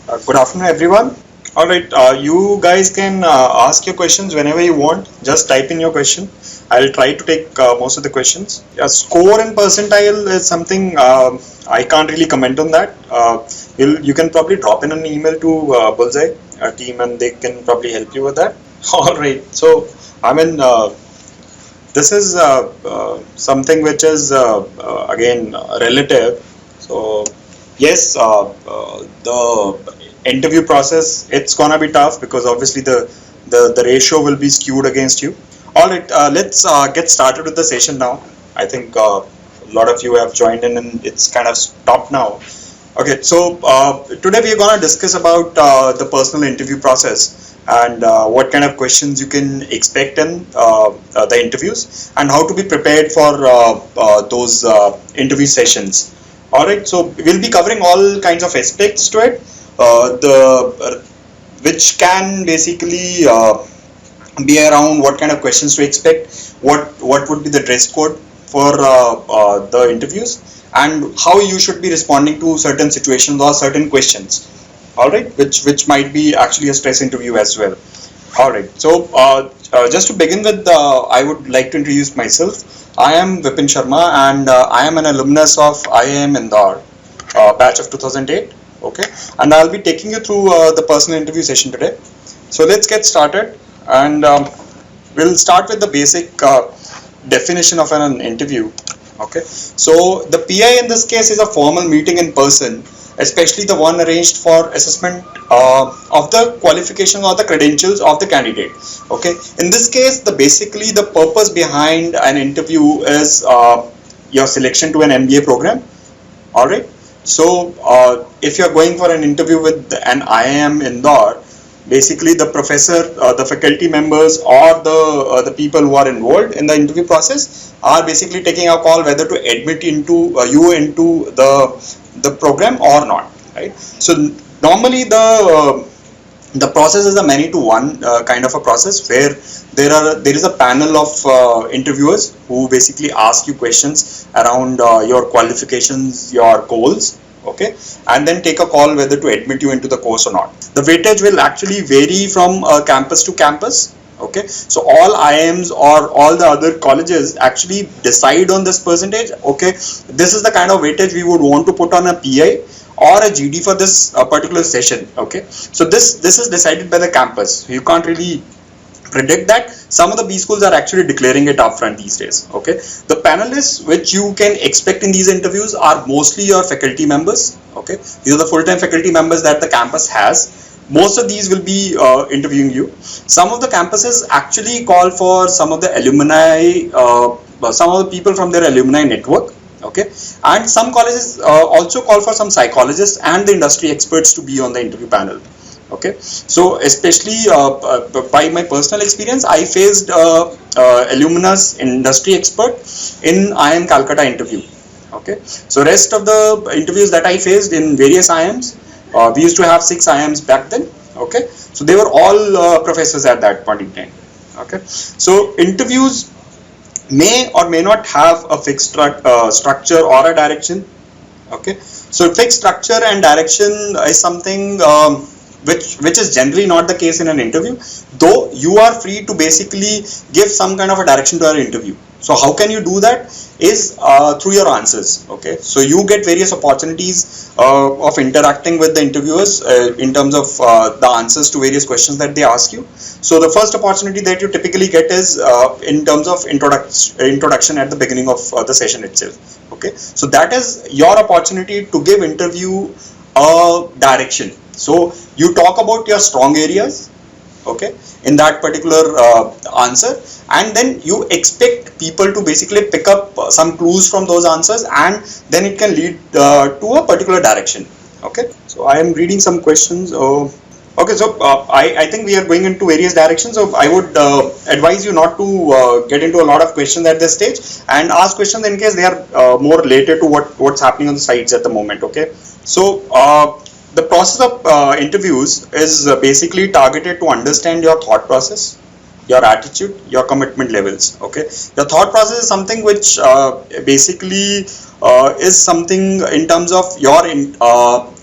Good afternoon, everyone. All right, you guys can ask your questions whenever you want. Just type in your question. I'll try to take most of the questions. Score and percentile is something I can't really comment on that. You can probably drop in an email to Bullseye team, and they can probably help you with that. All right. So, I mean, this is something which is again relative. So yes, the interview process, it's gonna be tough because obviously the ratio will be skewed against you. All right, let's get started with the session now. I think a lot of you have joined in and it's kind of stopped now. Okay, so today we are going to discuss about the personal interview process and what kind of questions you can expect in the interviews and how to be prepared for those interview sessions. All right, so we'll be covering all kinds of aspects to it, which can basically be around what kind of questions to expect, what would be the dress code for the interviews, and how you should be responding to certain situations or certain questions. All right, which might be actually a stress interview as well. All right, so just to begin with, I would like to introduce myself. I am Vipin Sharma, and I am an alumnus of IIM Indore, batch of 2008. Okay, and I'll be taking you through the personal interview session today. So let's get started, and we'll start with the basic definition of an interview. Okay, so the PI in this case is a formal meeting in person, especially the one arranged for assessment of the qualifications or the credentials of the candidate. Okay, in this case, basically the purpose behind an interview is your selection to an MBA program. All right, so if you're going for an interview with an IIM Indore, basically the professor, the faculty members, or the people who are involved in the interview process are basically taking a call whether to admit into you into the program or not, right? So normally the process is a many to one kind of a process where there is a panel of interviewers who basically ask you questions around your qualifications, your goals, okay, and then take a call whether to admit you into the course or not. The weightage will actually vary from campus to campus. Okay, so all IIMs or all the other colleges actually decide on this percentage. Okay, this is the kind of weightage we would want to put on a PI or a GD for this particular session. Okay, so this is decided by the campus. You can't really predict that. Some of the B schools are actually declaring it upfront these days. Okay, the panelists which you can expect in these interviews are mostly your faculty members. Okay, these are the full-time faculty members that the campus has. Most of these will be interviewing you. Some of the campuses actually call for some of the alumni, some of the people from their alumni network. Okay, and some colleges also call for some psychologists and the industry experts to be on the interview panel. Okay, so especially by my personal experience, I faced alumnus industry expert in IIM Calcutta interview. Okay, so rest of the interviews that I faced in various IIMs, we used to have 6 IIMs back then. Okay, so they were all professors at that point in time. Okay, so interviews may or may not have a fixed structure or a direction. Okay, so fixed structure and direction is something which is generally not the case in an interview, though you are free to basically give some kind of a direction to your interview. So how can you do that is through your answers. Okay, so you get various opportunities of interacting with the interviewers in terms of the answers to various questions that they ask you. So the first opportunity that you typically get is in terms of introduction at the beginning of the session itself. Okay, so that is your opportunity to give interview a direction. So you talk about your strong areas, okay, in that particular answer, and then you expect people to basically pick up some clues from those answers, and then it can lead to a particular direction. Okay, so I am reading some questions. Okay, so I think we are going into various directions. So I would advise you not to get into a lot of questions at this stage, and ask questions in case they are more related to what's happening on the sites at the moment. Okay, so the process of interviews is basically targeted to understand your thought process. your attitude, your commitment levels. Okay, your thought process is something which basically is something in terms of your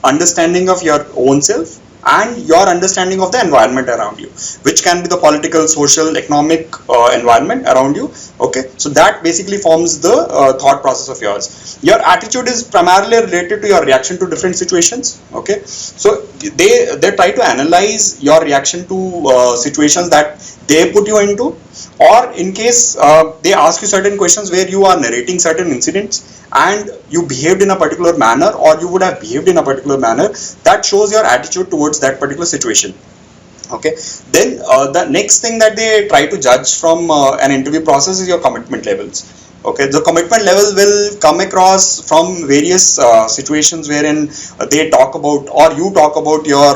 understanding of your own self and your understanding of the environment around you, which can be the political, social, economic environment around you. Okay, so that basically forms the thought process of yours. Your attitude is primarily related to your reaction to different situations. Okay, so they try to analyze your reaction to situations that they put you into, or in case they ask you certain questions where you are narrating certain incidents and you behaved in a particular manner, or you would have behaved in a particular manner, that shows your attitude towards that particular situation. Okay, then the next thing that they try to judge from an interview process is your commitment levels. Okay, the commitment level will come across from various situations wherein they talk about, or you talk about your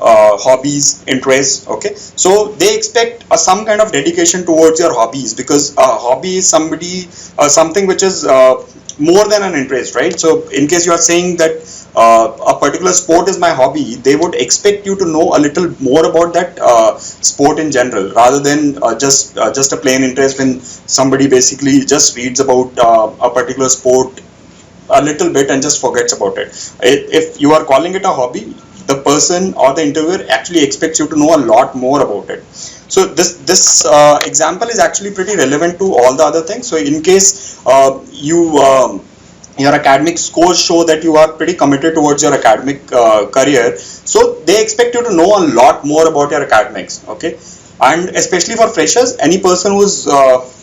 hobbies, interests. Okay, so they expect some kind of dedication towards your hobbies, because a hobby is something which is more than an interest, right? So in case you are saying that a particular sport is my hobby, they would expect you to know a little more about that sport in general, rather than just a plain interest when somebody basically just reads about a particular sport a little bit and just forgets about it. If you are calling it a hobby, the person or the interviewer actually expects you to know a lot more about it. So this example is actually pretty relevant to all the other things. So in case your academic scores show that you are pretty committed towards your academic career, so they expect you to know a lot more about your academics. Okay, and especially for freshers, any person who's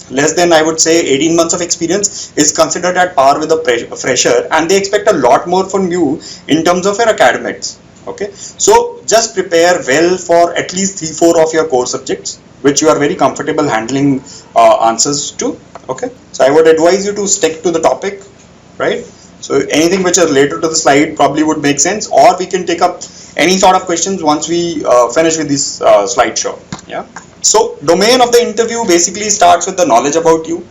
less than, I would say, 18 months of experience is considered at par with a fresher, and they expect a lot more from you in terms of your academics. Okay, so just prepare well for at least 3-4 of your core subjects which you are very comfortable handling answers to. Okay, so I would advise you to stick to the topic, right? So anything which is related to the slide probably would make sense, or we can take up any sort of questions once we finish with this slideshow. Yeah, so domain of the interview basically starts with the knowledge about you.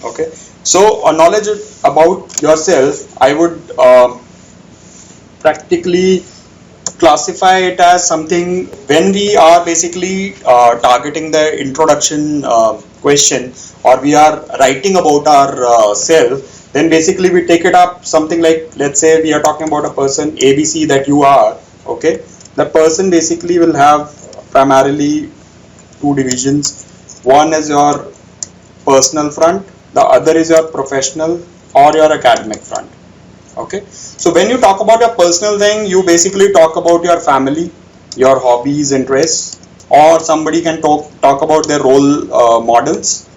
Okay, so knowledge about yourself, I would practically classify it as something when we are basically targeting the introduction question, or we are writing about our self, then basically we take it up something like, let's say we are talking about a person ABC that you are. Okay, the person basically will have primarily two divisions. One is your personal front, the other is your professional or your academic front. Okay, so when you talk about your personal thing, you basically talk about your family, your hobbies, interests, or somebody can talk about their role models,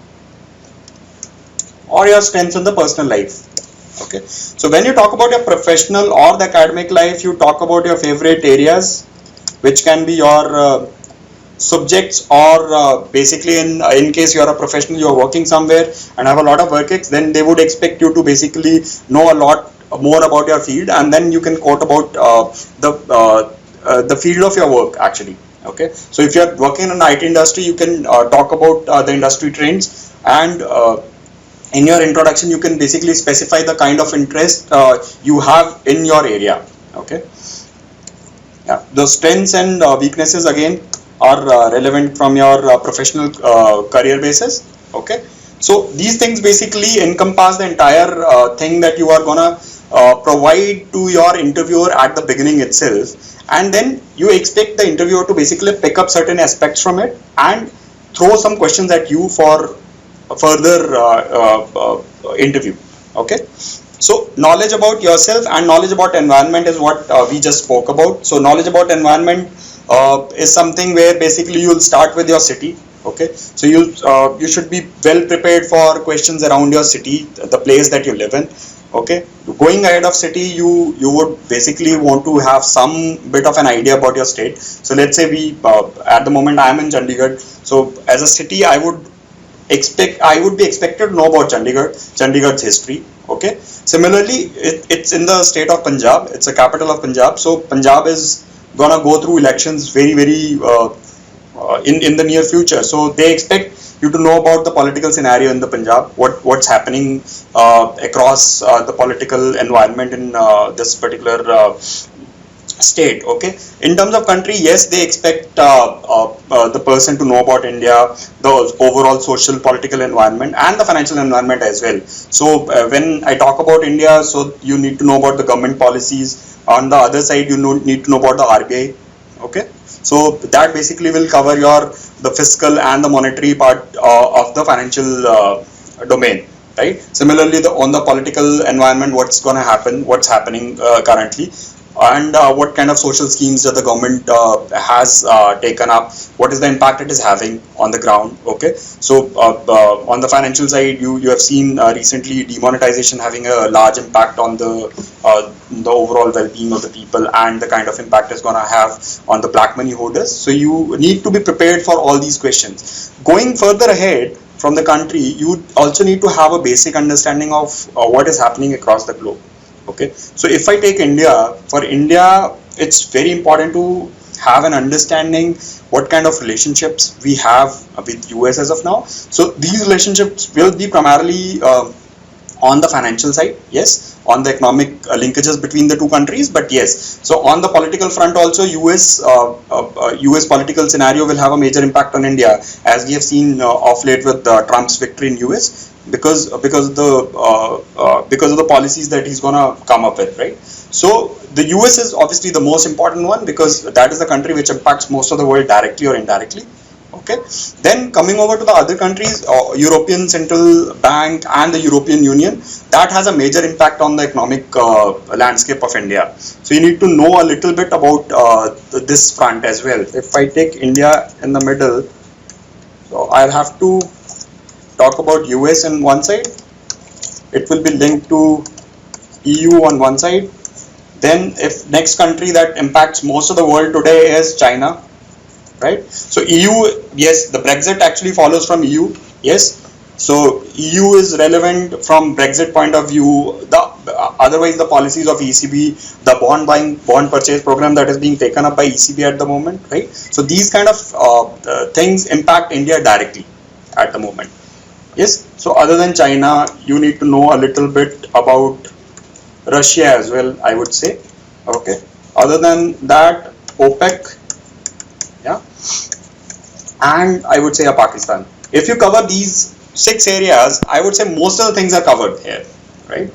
or your strengths in the personal life. Okay, so when you talk about your professional or the academic life, you talk about your favorite areas, which can be your subjects, or basically in case you are a professional, you are working somewhere and have a lot of work ex, then they would expect you to basically know a lot more about your field, and then you can quote about the field of your work actually. Okay, so if you are working in the IT industry, you can talk about the industry trends, and in your introduction you can basically specify the kind of interest you have in your area. Okay, yeah, the strengths and weaknesses again are relevant from your professional career basis. Okay, so these things basically encompass the entire thing that you are gonna provide to your interviewer at the beginning itself, and then you expect the interviewer to basically pick up certain aspects from it and throw some questions at you for further interview. Okay, so knowledge about yourself and knowledge about environment is what we just spoke about. So knowledge about environment is something where basically you'll start with your city. Okay, so you should be well prepared for questions around your city, the place that you live in. Okay, going ahead of city, you would basically want to have some bit of an idea about your state. So let's say we at the moment I am in Chandigarh. So as a city, I would be expected to know about Chandigarh's history. Okay, similarly, it's in the state of Punjab. It's the capital of Punjab. So Punjab is gonna go through elections very in the near future. So they expect you to know about the political scenario in the Punjab, what's happening across the political environment in this particular state. Okay, in terms of country, yes, they expect the person to know about India, the overall social political environment and the financial environment as well. So when I talk about India, so you need to know about the government policies. On the other side, you need to know about the RBI. Okay, so that basically will cover your the fiscal and the monetary part of the financial domain, right? Similarly, on the political environment, what's going to happen, what's happening currently, and what kind of social schemes that the government has taken up, what is the impact it is having on the ground. Okay, so on the financial side, you have seen recently demonetization having a large impact on the overall well-being of the people, and the kind of impact it's going to have on the black money holders. So you need to be prepared for all these questions. Going further ahead from the country, you also need to have a basic understanding of what is happening across the globe. Okay, so if I take India, for India, it's very important to have an understanding what kind of relationships we have with US as of now. So these relationships will be primarily on the financial side, yes, on the economic linkages between the two countries, but yes, so on the political front also, US political scenario will have a major impact on India, as we have seen of late with Trump's victory in US, because of the policies that he's gonna come up with, right? So the US is obviously the most important one, because that is the country which impacts most of the world directly or indirectly. Okay, then coming over to the other countries, European Central Bank and the European Union, that has a major impact on the economic landscape of India. So you need to know a little bit about this front as well. If I take India in the middle, so I'll have to talk about US on one side, it will be linked to EU on one side. Then if next country that impacts most of the world today is China, right? So EU, yes, the Brexit actually follows from EU, yes. So EU is relevant from Brexit point of view. Otherwise the policies of ECB, the bond purchase program that is being taken up by ECB at the moment, right? So these kind of things impact India directly at the moment. Yes, so other than China, you need to know a little bit about Russia as well, I would say. Okay, other than that, OPEC, yeah, and I would say Pakistan. If you cover these 6 areas, I would say most of the things are covered here, right?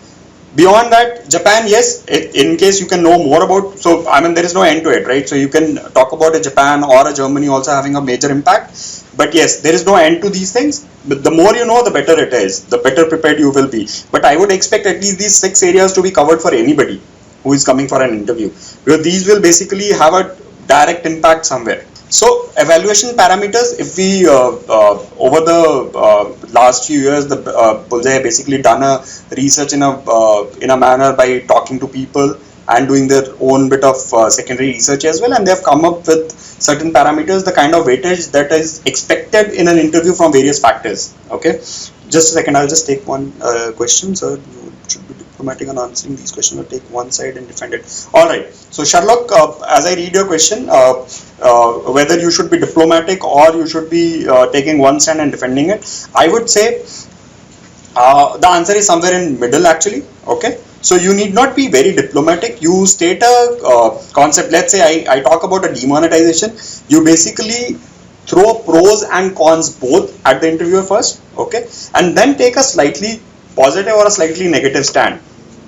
Beyond that, Japan, yes, in case you can know more about, so I mean there is no end to it, right? So you can talk about a Japan or a Germany also having a major impact, but yes, there is no end to these things. But the more you know, the better it is, the better prepared you will be. But I would expect at least these 6 areas to be covered for anybody who is coming for an interview, because these will basically have a direct impact somewhere. So evaluation parameters, if we over the last few years, the Bullseye basically done a research in a manner by talking to people and doing their own bit of secondary research as well, and they have come up with certain parameters, the kind of weightage that is expected in an interview from various factors. Okay, just a second, I'll just take one question. So you should be diplomatic on answering these questions, or take one side and defend it. All right. So Sherlock, as I read your question, whether you should be diplomatic or you should be taking one stand and defending it, I would say the answer is somewhere in middle actually. Okay, so you need not be very diplomatic. You state a concept. Let's say I talk about a demonetization. You basically throw pros and cons both at the interviewer first, okay, and then take a slightly positive or a slightly negative stand.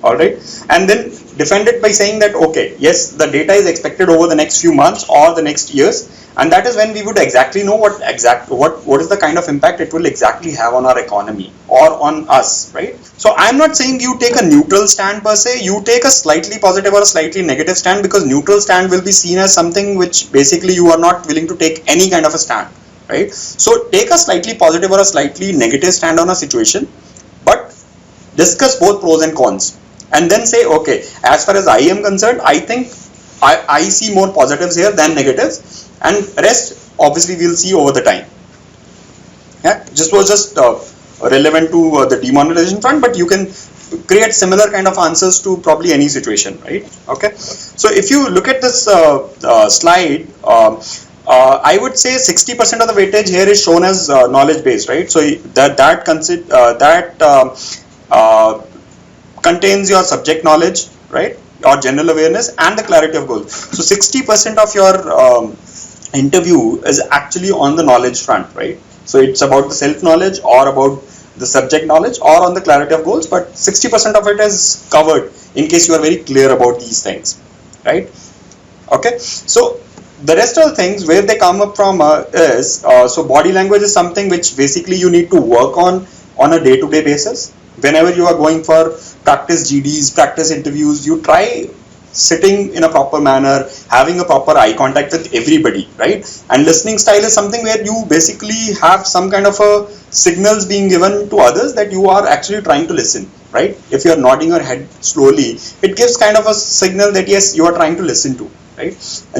All right, and then defend it by saying that, okay, yes, the data is expected over the next few months or the next years, and that is when we would exactly know what is the kind of impact it will exactly have on our economy or on us, right? So I'm not saying you take a neutral stand per se. You take a slightly positive or a slightly negative stand, because neutral stand will be seen as something which basically you are not willing to take any kind of a stand, right? So take a slightly positive or a slightly negative stand on a situation, but discuss both pros and cons, and then say, okay, as far as I am concerned, I think I see more positives here than negatives, and rest obviously we'll see over the time. Yeah, this was just relevant to the demonetization front, but you can create similar kind of answers to probably any situation, right? Okay, so if you look at this slide, I would say 60% of the weightage here is shown as knowledge based, right? So that contains your subject knowledge, right? or general awareness, and the clarity of goals. So 60% of your interview is actually on the knowledge front, right? So it's about the self knowledge or about the subject knowledge or on the clarity of goals, but 60% of it is covered in case you are very clear about these things, right? Okay, so the rest of the things where they come up from is so body language is something which basically you need to work on a day-to-day basis. Whenever you are going for practice GDs, practice interviews, you try sitting in a proper manner, having a proper eye contact with everybody, right? And listening style is something where you basically have some kind of a signals being given to others that you are actually trying to listen, right? If you are nodding your head slowly, it gives kind of a signal that yes, you are trying to listen to, right?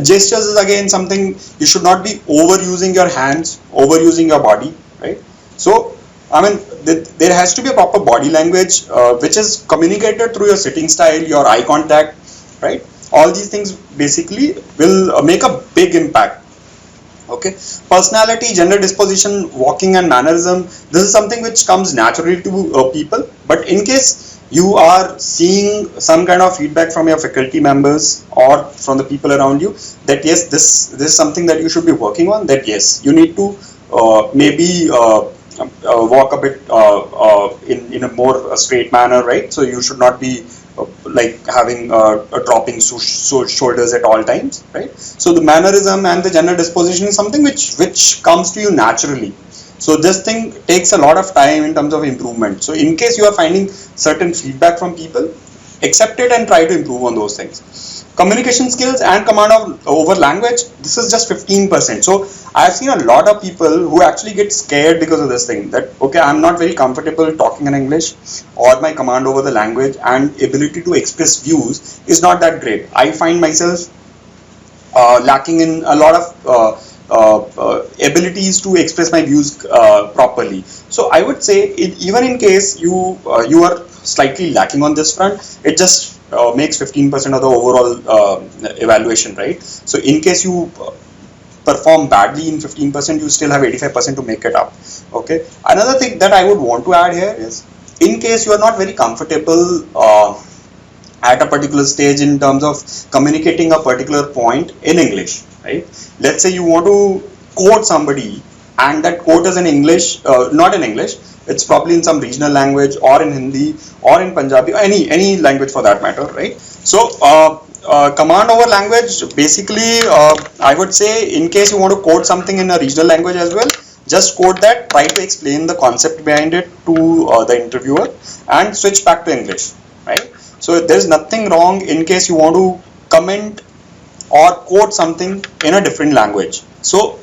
Gestures is again something you should not be overusing your hands, overusing your body, right? So I mean, there has to be a proper body language which is communicated through your sitting style, your eye contact, right? All these things basically will make a big impact. Okay, personality, gender disposition, walking and mannerism, this is something which comes naturally to people, but in case you are seeing some kind of feedback from your faculty members or from the people around you that yes, this is something that you should be working on, that yes, you need to maybe walk a bit in a more straight manner, right? So you should not be like having dropping shoulders at all times, right? So the mannerism and the gender disposition is something which comes to you naturally. So this thing takes a lot of time in terms of improvement. So in case you are finding certain feedback from people, accept it and try to improve on those things. Communication skills and command of over language, this is just 15%. So I've seen a lot of people who actually get scared because of this thing, that okay, I'm not very comfortable talking in English, or my command over the language and ability to express views is not that great. I find myself lacking in a lot of abilities to express my views properly. So I would say even in case you are slightly lacking on this front, it just makes 15% of the overall evaluation, right? So in case you perform badly in 15%, you still have 85% to make it up. Okay, another thing that I would want to add here is, in case you are not very comfortable at a particular stage in terms of communicating a particular point in English, right? Let's say you want to quote somebody and that quote is in English, not in English, it's probably in some regional language or in Hindi or in Punjabi or any language for that matter, right? So command over language, basically I would say in case you want to quote something in a regional language as well, just quote that, try to explain the concept behind it to the interviewer and switch back to English, right? So there's nothing wrong in case you want to comment or quote something in a different language. So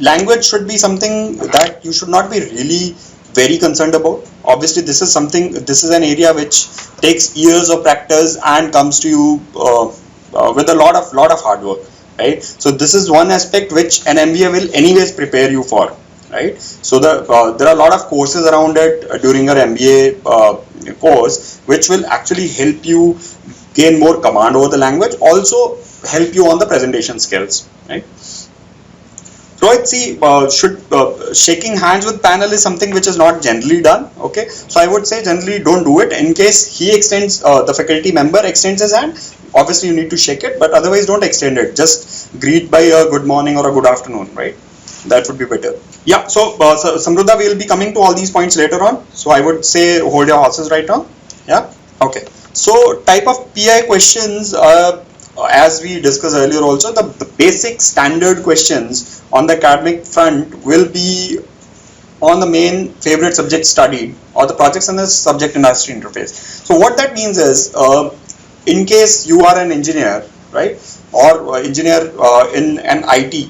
language should be something that you should not be really very concerned about. Obviously this is an area which takes years of practice and comes to you with a lot of hard work, right? So this is one aspect which an MBA will anyways prepare you for, right? So there are a lot of courses around it during your MBA course which will actually help you gain more command over the language, also help you on the presentation skills, right? Rohit, see, shaking hands with panel is something which is not generally done. Okay, so I would say generally don't do it. In case he extends, the faculty member extends his hand, obviously you need to shake it, but otherwise don't extend it. Just greet by a good morning or a good afternoon, right? That would be better. Yeah, so Samruddha, we will be coming to all these points later on. So I would say hold your horses right now. Yeah, okay. So type of PI questions, as we discussed earlier also, the basic standard questions on the academic front will be on the main favorite subject studied or the projects and the subject industry interface. So what that means is, in case you are an engineer, right, or engineer in an IT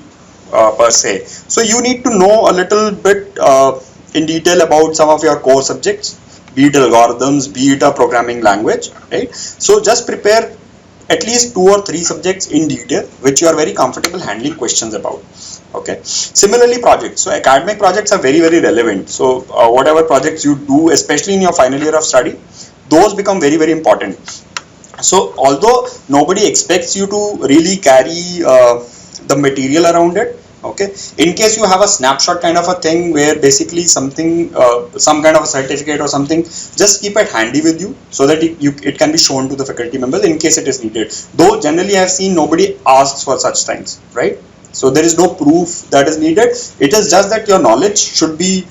per se, so you need to know a little bit in detail about some of your core subjects, be it algorithms, be it a programming language, right? So just prepare at least 2 or 3 subjects in detail which you are very comfortable handling questions about. Okay, similarly projects, so academic projects are very relevant. So whatever projects you do, especially in your final year of study, those become very important. So although nobody expects you to really carry the material around it, Okay, in case you have a snapshot kind of a thing where basically something, some kind of a certificate or something, just keep it handy with you so that it can be shown to the faculty members in case it is needed. Though generally I have seen nobody asks for such things, right? So there is no proof that is needed. It is just that your knowledge should be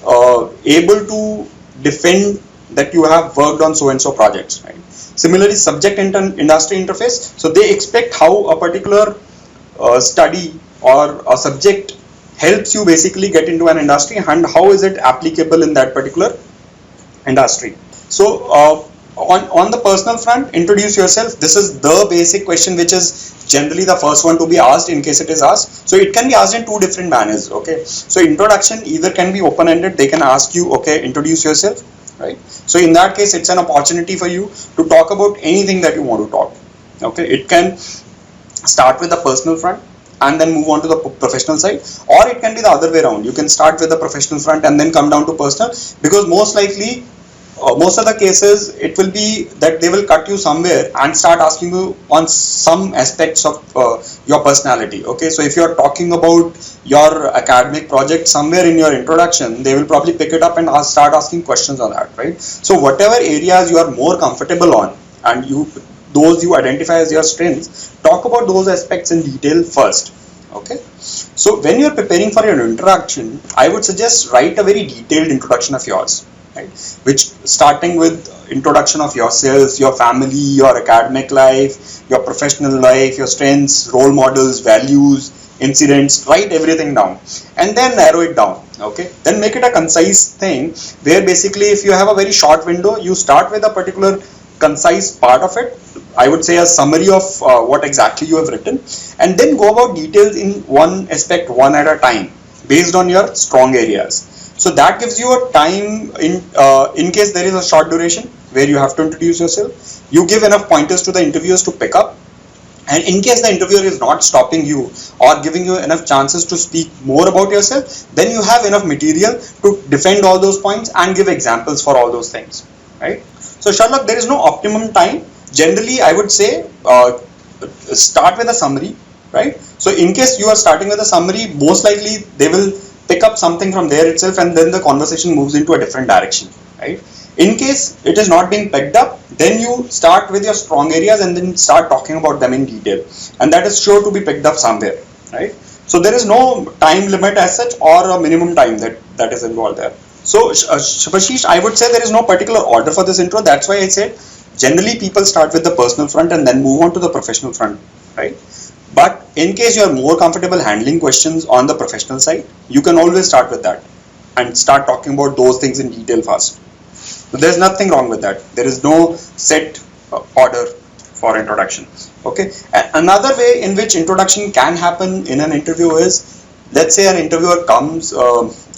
able to defend that you have worked on so and so projects, right? Similarly, subject industry interface. So they expect how a particular study or a subject helps you basically get into an industry and how is it applicable in that particular industry. So on the personal front, introduce yourself. This is the basic question which is generally the first one to be asked in case it is asked. So it can be asked in two different manners. Okay, so introduction either can be open-ended. They can ask you, okay, introduce yourself, right? So in that case, it's an opportunity for you to talk about anything that you want to talk. Okay, it can start with the personal front and then move on to the professional side, or it can be the other way around. You can start with the professional front and then come down to personal, because most likely most of the cases it will be that they will cut you somewhere and start asking you on some aspects of your personality. Okay, so if you are talking about your academic project somewhere in your introduction, they will probably pick it up and start asking questions on that, right? So whatever areas you are more comfortable on and those you identify as your strengths, talk about those aspects in detail first. Okay, so when you're preparing for your introduction, I would suggest write a very detailed introduction of yours, right? Which starting with introduction of yourself, your family, your academic life, your professional life, your strengths, role models, values, incidents, write everything down and then narrow it down. Okay, then make it a concise thing where basically if you have a very short window, you start with a particular concise part of it. I would say a summary of what exactly you have written, and then go about details in one aspect, one at a time, based on your strong areas. So that gives you a time in case there is a short duration where you have to introduce yourself. You give enough pointers to the interviewers to pick up, and in case the interviewer is not stopping you or giving you enough chances to speak more about yourself, then you have enough material to defend all those points and give examples for all those things, right? So Sherlock, there is no optimum time. Generally, I would say start with a summary, right? So in case you are starting with a summary, most likely they will pick up something from there itself and then the conversation moves into a different direction, right? In case it is not being picked up, then you start with your strong areas and then start talking about them in detail, and that is sure to be picked up somewhere, right? So there is no time limit as such or a minimum time that is involved there. So Shubhashish, I would say there is no particular order for this intro. That's why I said generally people start with the personal front and then move on to the professional front, right? But in case you are more comfortable handling questions on the professional side, you can always start with that and start talking about those things in detail first. So there's nothing wrong with that. There is no set order for introduction. Okay. Another way in which introduction can happen in an interview is, let's say an interviewer comes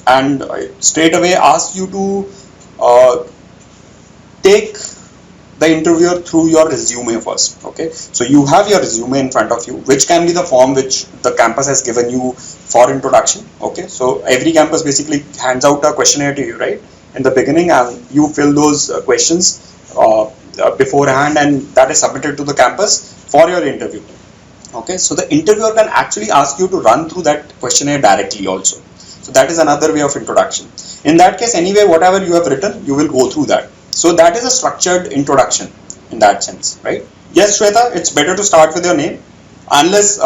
and straight away asks you to take the interviewer through your resume first. Okay, so you have your resume in front of you, which can be the form which the campus has given you for introduction. Okay, so every campus basically hands out a questionnaire to you, right, in the beginning, and you fill those questions beforehand, and that is submitted to the campus for your interview. Okay, so the interviewer can actually ask you to run through that questionnaire directly also. So that is another way of introduction. In that case, anyway, whatever you have written, you will go through that. So that is a structured introduction in that sense, right? Yes, Shweta, it's better to start with your name, unless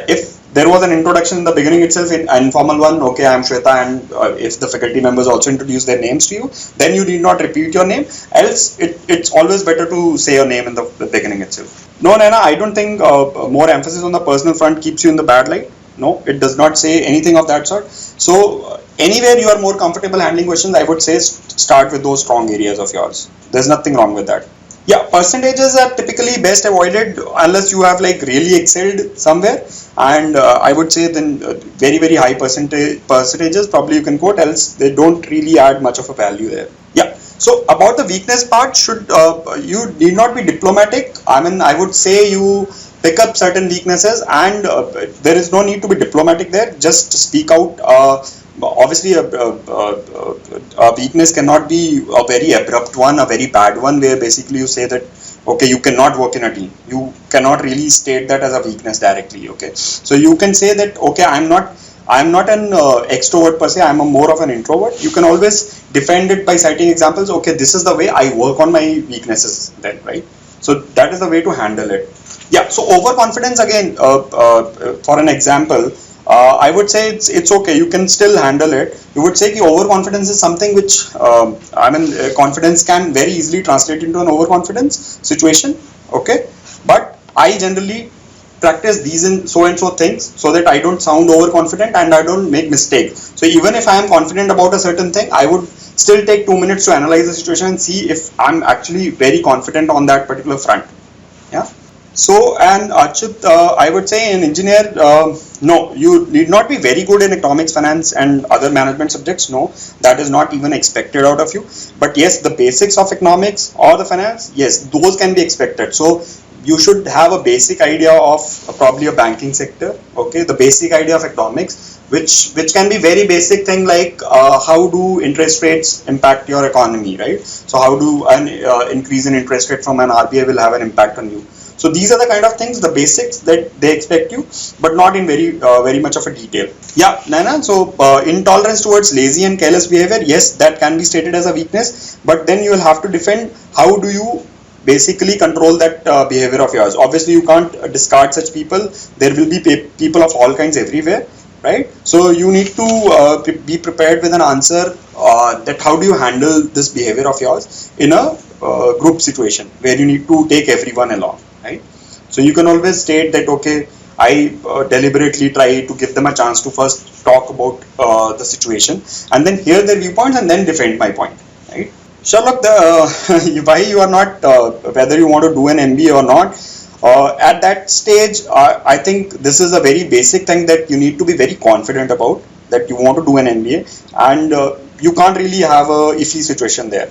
if there was an introduction in the beginning itself, in an informal one, okay, I am Shweta, and if the faculty members also introduce their names to you, then you need not repeat your name, else it's always better to say your name in the beginning itself. No, Naina, I don't think more emphasis on the personal front keeps you in the bad light. No, it does not say anything of that sort. So anywhere you are more comfortable handling questions, I would say start with those strong areas of yours. There's nothing wrong with that. Yeah, percentages are typically best avoided unless you have like really excelled somewhere, and I would say then very high percentages probably you can quote, else they don't really add much of a value there. Yeah. So about the weakness part, should you need not be diplomatic. I mean, I would say you pick up certain weaknesses, and there is no need to be diplomatic there. Just speak out. Obviously, a weakness cannot be a very abrupt one, a very bad one, where basically you say that, Okay, you cannot work in a team. You cannot really state that as a weakness directly. Okay, so you can say that okay, I'm not an extrovert per se. I'm a more of an introvert. You can always defend it by citing examples. Okay, this is the way I work on my weaknesses. Then, right? So that is the way to handle it. Yeah. So overconfidence again. For an example, I would say it's okay. You can still handle it. You would say that overconfidence is something which confidence can very easily translate into an overconfidence situation. Okay, but I generally practice these in so and so things so that I don't sound overconfident and I don't make mistakes. So even if I am confident about a certain thing, I would still take 2 minutes to analyze the situation and see if I'm actually very confident on that particular front. Yeah. So, and Achut, I would say in engineer, no, you need not be very good in economics, finance, and other management subjects. No, that is not even expected out of you. But yes, the basics of economics or the finance, yes, those can be expected. So, you should have a basic idea of probably a banking sector. Okay, the basic idea of economics, which can be very basic thing like how do interest rates impact your economy, right? So, how do an increase in interest rate from an RBI will have an impact on you. So these are the kind of things, the basics that they expect you, but not in very much of a detail. Yeah, Nana. So intolerance towards lazy and careless behavior, yes, that can be stated as a weakness, but then you will have to defend how do you basically control that behavior of yours. Obviously, you can't discard such people. There will be people of all kinds everywhere, right? So you need to be prepared with an answer that how do you handle this behavior of yours in a group situation where you need to take everyone along, right? So you can always state that okay, I deliberately try to give them a chance to first talk about the situation and then hear their viewpoints and then defend my point, right? Sherlock, why you are not whether you want to do an MBA or not, at that stage, I think this is a very basic thing that you need to be very confident about, that you want to do an MBA, and you can't really have a iffy situation there,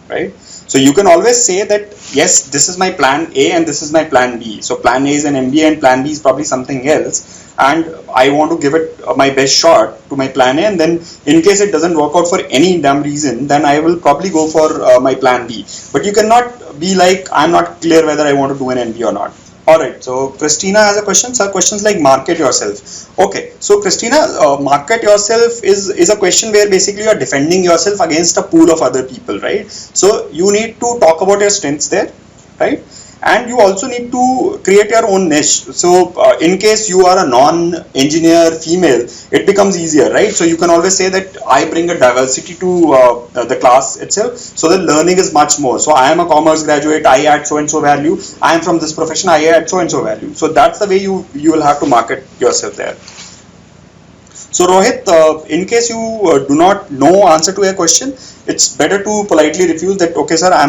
right? So you can always say that yes, this is my plan A and this is my plan B. So plan A is an MBA and plan B is probably something else, and I want to give it my best shot to my plan A, and then in case it doesn't work out for any damn reason, then I will probably go for my plan B. But you cannot be like, I'm not clear whether I want to do an MBA or not. Alright, so Christina has a question. So questions like market yourself. Okay, so Christina, market yourself is a question where basically you are defending yourself against a pool of other people, right? So you need to talk about your strengths there, right? And you also need to create your own niche. So in case you are a non-engineer female, it becomes easier, right? So you can always say that I bring a diversity to the class itself, so the learning is much more. So I am a commerce graduate, I add so and so value. I am from this profession, I add so and so value. So that's the way you will have to market yourself there. So Rohit, in case you do not know answer to a question, it's better to politely refuse that okay sir, I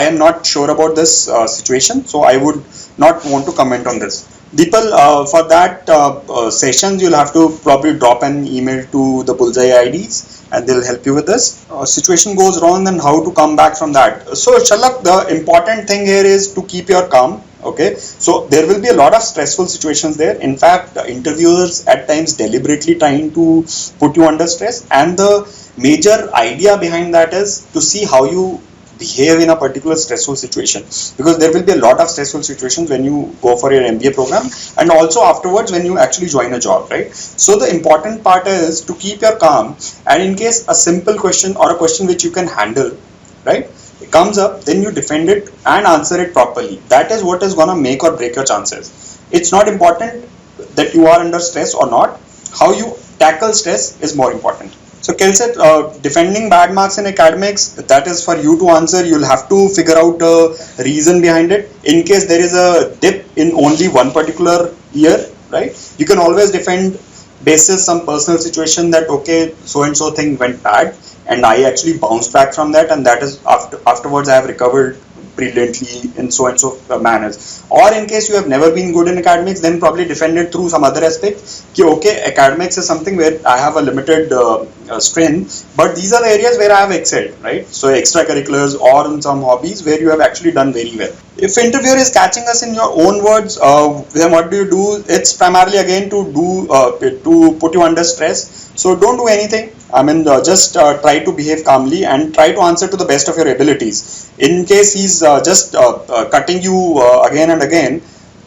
am not sure about this situation, so I would not want to comment on this. Deepal, for that sessions you'll have to probably drop an email to the Bullseye IDs and they'll help you with this. Situation goes wrong, then how to come back from that. So Shalak, the important thing here is to keep your calm. Okay, so there will be a lot of stressful situations there. In fact, interviewers at times deliberately trying to put you under stress, and the major idea behind that is to see how you behave in a particular stressful situation, because there will be a lot of stressful situations when you go for your MBA program and also afterwards when you actually join a job, right? So the important part is to keep your calm, and in case a simple question or a question which you can handle, right, comes up, then you defend it and answer it properly. That is what is gonna make or break your chances. It's not important that you are under stress or not. How you tackle stress is more important. So Kelset, defending bad marks in academics, that is for you to answer. You'll have to figure out a reason behind it. In case there is a dip in only one particular year, right, you can always defend basis some personal situation that okay, so and so thing went bad and I actually bounced back from that, and that is afterwards I have recovered brilliantly in so and so manners. Or in case you have never been good in academics, then probably defend it through some other aspect. Okay, academics is something where I have a limited strength, but these are the areas where I have excelled, right? So extracurriculars or in some hobbies where you have actually done very well. If interviewer is catching us in your own words, then what do you do? It's primarily again to put you under stress. So don't do anything. just try to behave calmly and try to answer to the best of your abilities. In case he's just cutting you again and again,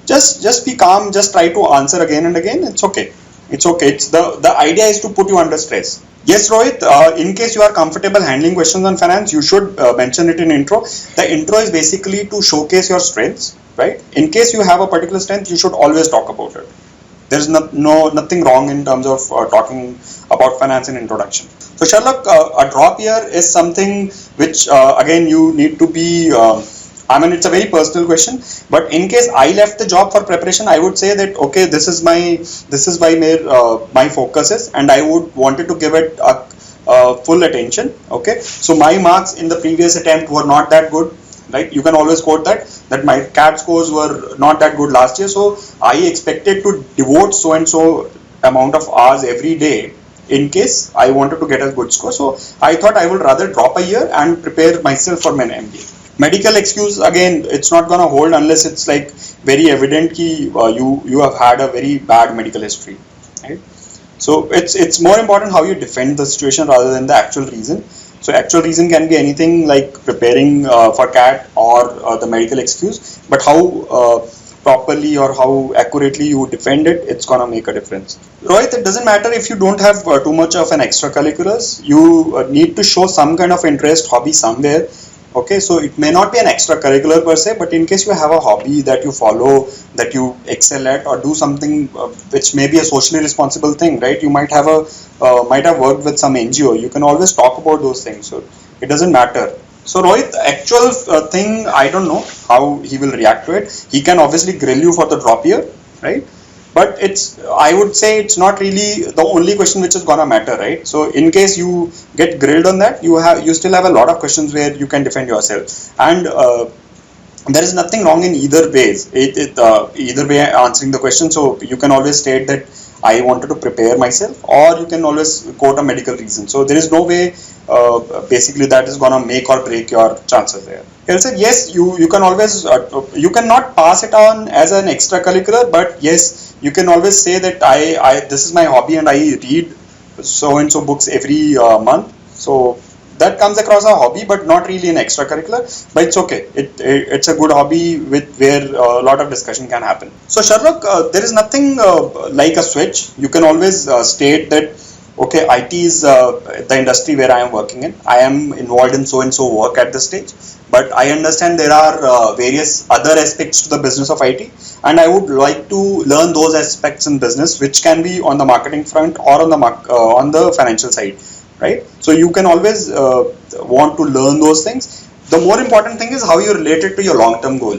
just be calm, just try to answer again and again. It's okay. It's okay. It's the idea is to put you under stress. Yes, Rohit, in case you are comfortable handling questions on finance, you should mention it in intro. The intro is basically to showcase your strengths, right? In case you have a particular strength, you should always talk about it. There's nothing wrong in terms of talking about finance in introduction. So Sherlock, a drop year is something which again you need to be. It's a very personal question, but in case I left the job for preparation, I would say that okay, this is my focus is, and I would wanted to give it a full attention. Okay, so my marks in the previous attempt were not that good, right? You can always quote that my CAT scores were not that good last year, so I expected to devote so and so amount of hours every day in case I wanted to get a good score. So I thought I would rather drop a year and prepare myself for my MBA. Medical excuse, again, it's not gonna hold unless it's like very evident ki you have had a very bad medical history, right? So it's more important how you defend the situation rather than the actual reason. So actual reason can be anything like preparing for CAT or the medical excuse, but how properly or how accurately you defend it, it's gonna make a difference. Rohit, it doesn't matter if you don't have too much of an extracurriculars. You need to show some kind of interest, hobby somewhere. Okay, so it may not be an extracurricular per se, but in case you have a hobby that you follow, that you excel at, or do something which may be a socially responsible thing, right? You might have might have worked with some NGO. You can always talk about those things. So it doesn't matter. So Rohit, actual thing, I don't know how he will react to it. He can obviously grill you for the drop year, right? But I would say it's not really the only question which is gonna matter, right? So in case you get grilled on that, you still have a lot of questions where you can defend yourself, and there is nothing wrong in either ways. Either way answering the question. So you can always state that I wanted to prepare myself, or you can always quote a medical reason. So there is no way basically that is gonna make or break your chances there. He'll say yes, you can always you cannot pass it on as an extracurricular, but yes, you can always say that I this is my hobby and I read so and so books every month. So that comes across a hobby, but not really an extracurricular. But it's okay. It's a good hobby with where a lot of discussion can happen. So Sherlock, there is nothing like a switch. You can always state that okay, IT is the industry where I am working in. I am involved in so and so work at this stage, but I understand there are various other aspects to the business of IT, and I would like to learn those aspects in business, which can be on the marketing front or on the financial side, right? So you can always want to learn those things. The more important thing is how you relate it to your long-term goal.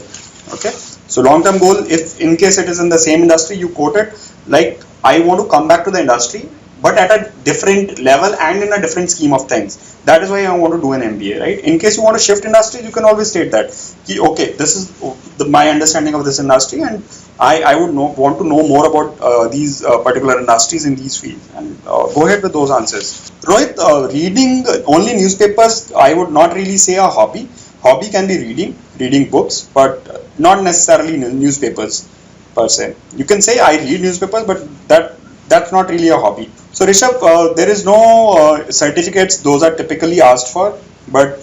Okay, so long-term goal, if in case it is in the same industry, you quote it like I want to come back to the industry, but at a different level and in a different scheme of things. That is why I want to do an MBA, right? In case you want to shift industry, you can always state that. Okay, this is my understanding of this industry, and I would want to know more about these particular industries in these fields, and go ahead with those answers. Rohit, reading only newspapers, I would not really say a hobby. Hobby can be reading books, but not necessarily newspapers per se. You can say I read newspapers, but that's not really a hobby. So Rishabh, there is no certificates. Those are typically asked for, but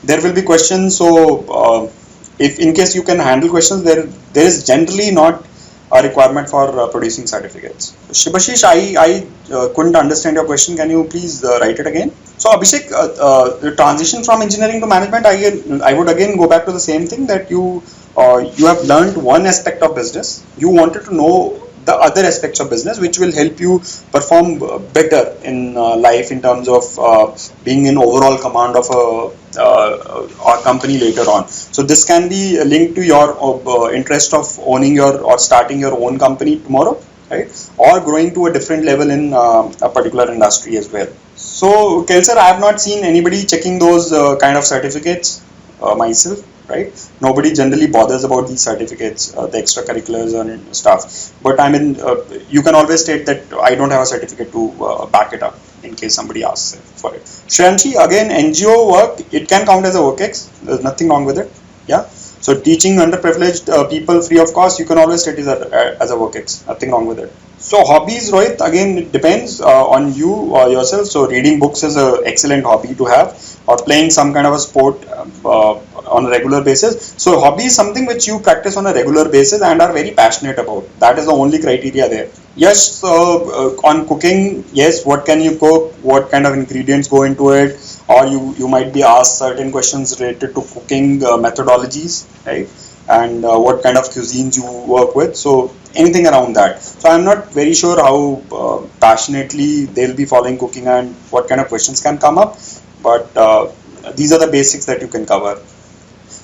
there will be questions. So if in case you can handle questions, there is generally not a requirement for producing certificates. Shibashish, I couldn't understand your question. Can you please write it again? So Abhishek, the transition from engineering to management, I would again go back to the same thing that you have learned one aspect of business. You wanted to know the other aspects of business, which will help you perform better in life in terms of being in overall command of a company later on. So this can be linked to your interest of owning or starting your own company tomorrow, right? Or growing to a different level in a particular industry as well. So Kelsar, I have not seen anybody checking those kind of certificates myself. Right? Nobody generally bothers about these certificates, the extracurriculars and stuff. But you can always state that I don't have a certificate to back it up in case somebody asks for it. Shranshi, again, NGO work, it can count as a work ex. There's nothing wrong with it. Yeah. So teaching underprivileged people free of cost, you can always state it as a work ex. Nothing wrong with it. So hobbies, Rohit, again it depends on you yourself. So reading books is an excellent hobby to have, or playing some kind of a sport on a regular basis. So hobby is something which you practice on a regular basis and are very passionate about. That is the only criteria there. Yes, on cooking, yes, what can you cook? What kind of ingredients go into it? Or you might be asked certain questions related to cooking methodologies, right? And what kind of cuisines you work with. So anything around that. So I'm not very sure how passionately they'll be following cooking and what kind of questions can come up. But these are the basics that you can cover.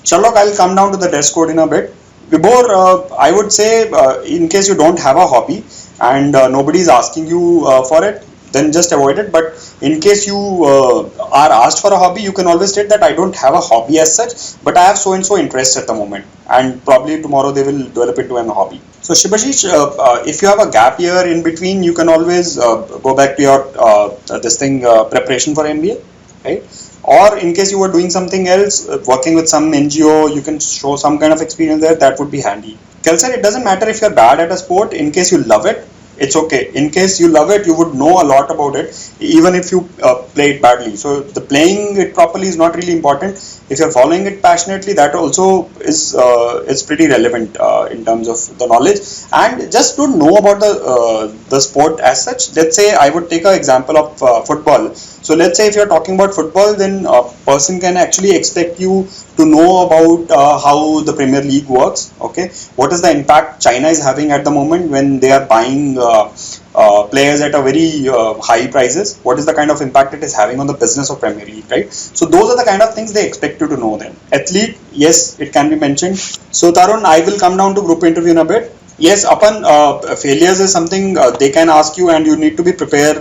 Sherlock, I'll come down to the dress code in a bit. Vibhor, I would say in case you don't have a hobby and nobody is asking you for it, then just avoid it. But in case you are asked for a hobby, you can always state that I don't have a hobby as such, but I have so and so interest at the moment, and probably tomorrow they will develop into an hobby. So Shibashish, if you have a gap year in between, you can always go back to your preparation for MBA, right? Or in case you were doing something else, working with some NGO, you can show some kind of experience there. That would be handy. Kelser, it doesn't matter if you're bad at a sport. In case you love it, it's okay. In case you love it, you would know a lot about it, even if you play it badly. So the playing it properly is not really important. If you're following it passionately, that also is pretty relevant in terms of the knowledge. And just to know about the sport as such. Let's say I would take an example of football. So let's say if you're talking about football, then a person can actually expect you to know about how the Premier League works. Okay, what is the impact China is having at the moment when they are buying players at a very high prices? What is the kind of impact it is having on the business of Premier League, right? So those are the kind of things they expect you to know. Then athlete, yes, it can be mentioned. So Tarun, I will come down to group interview in a bit. Yes, upon failures is something they can ask you, and you need to be prepared.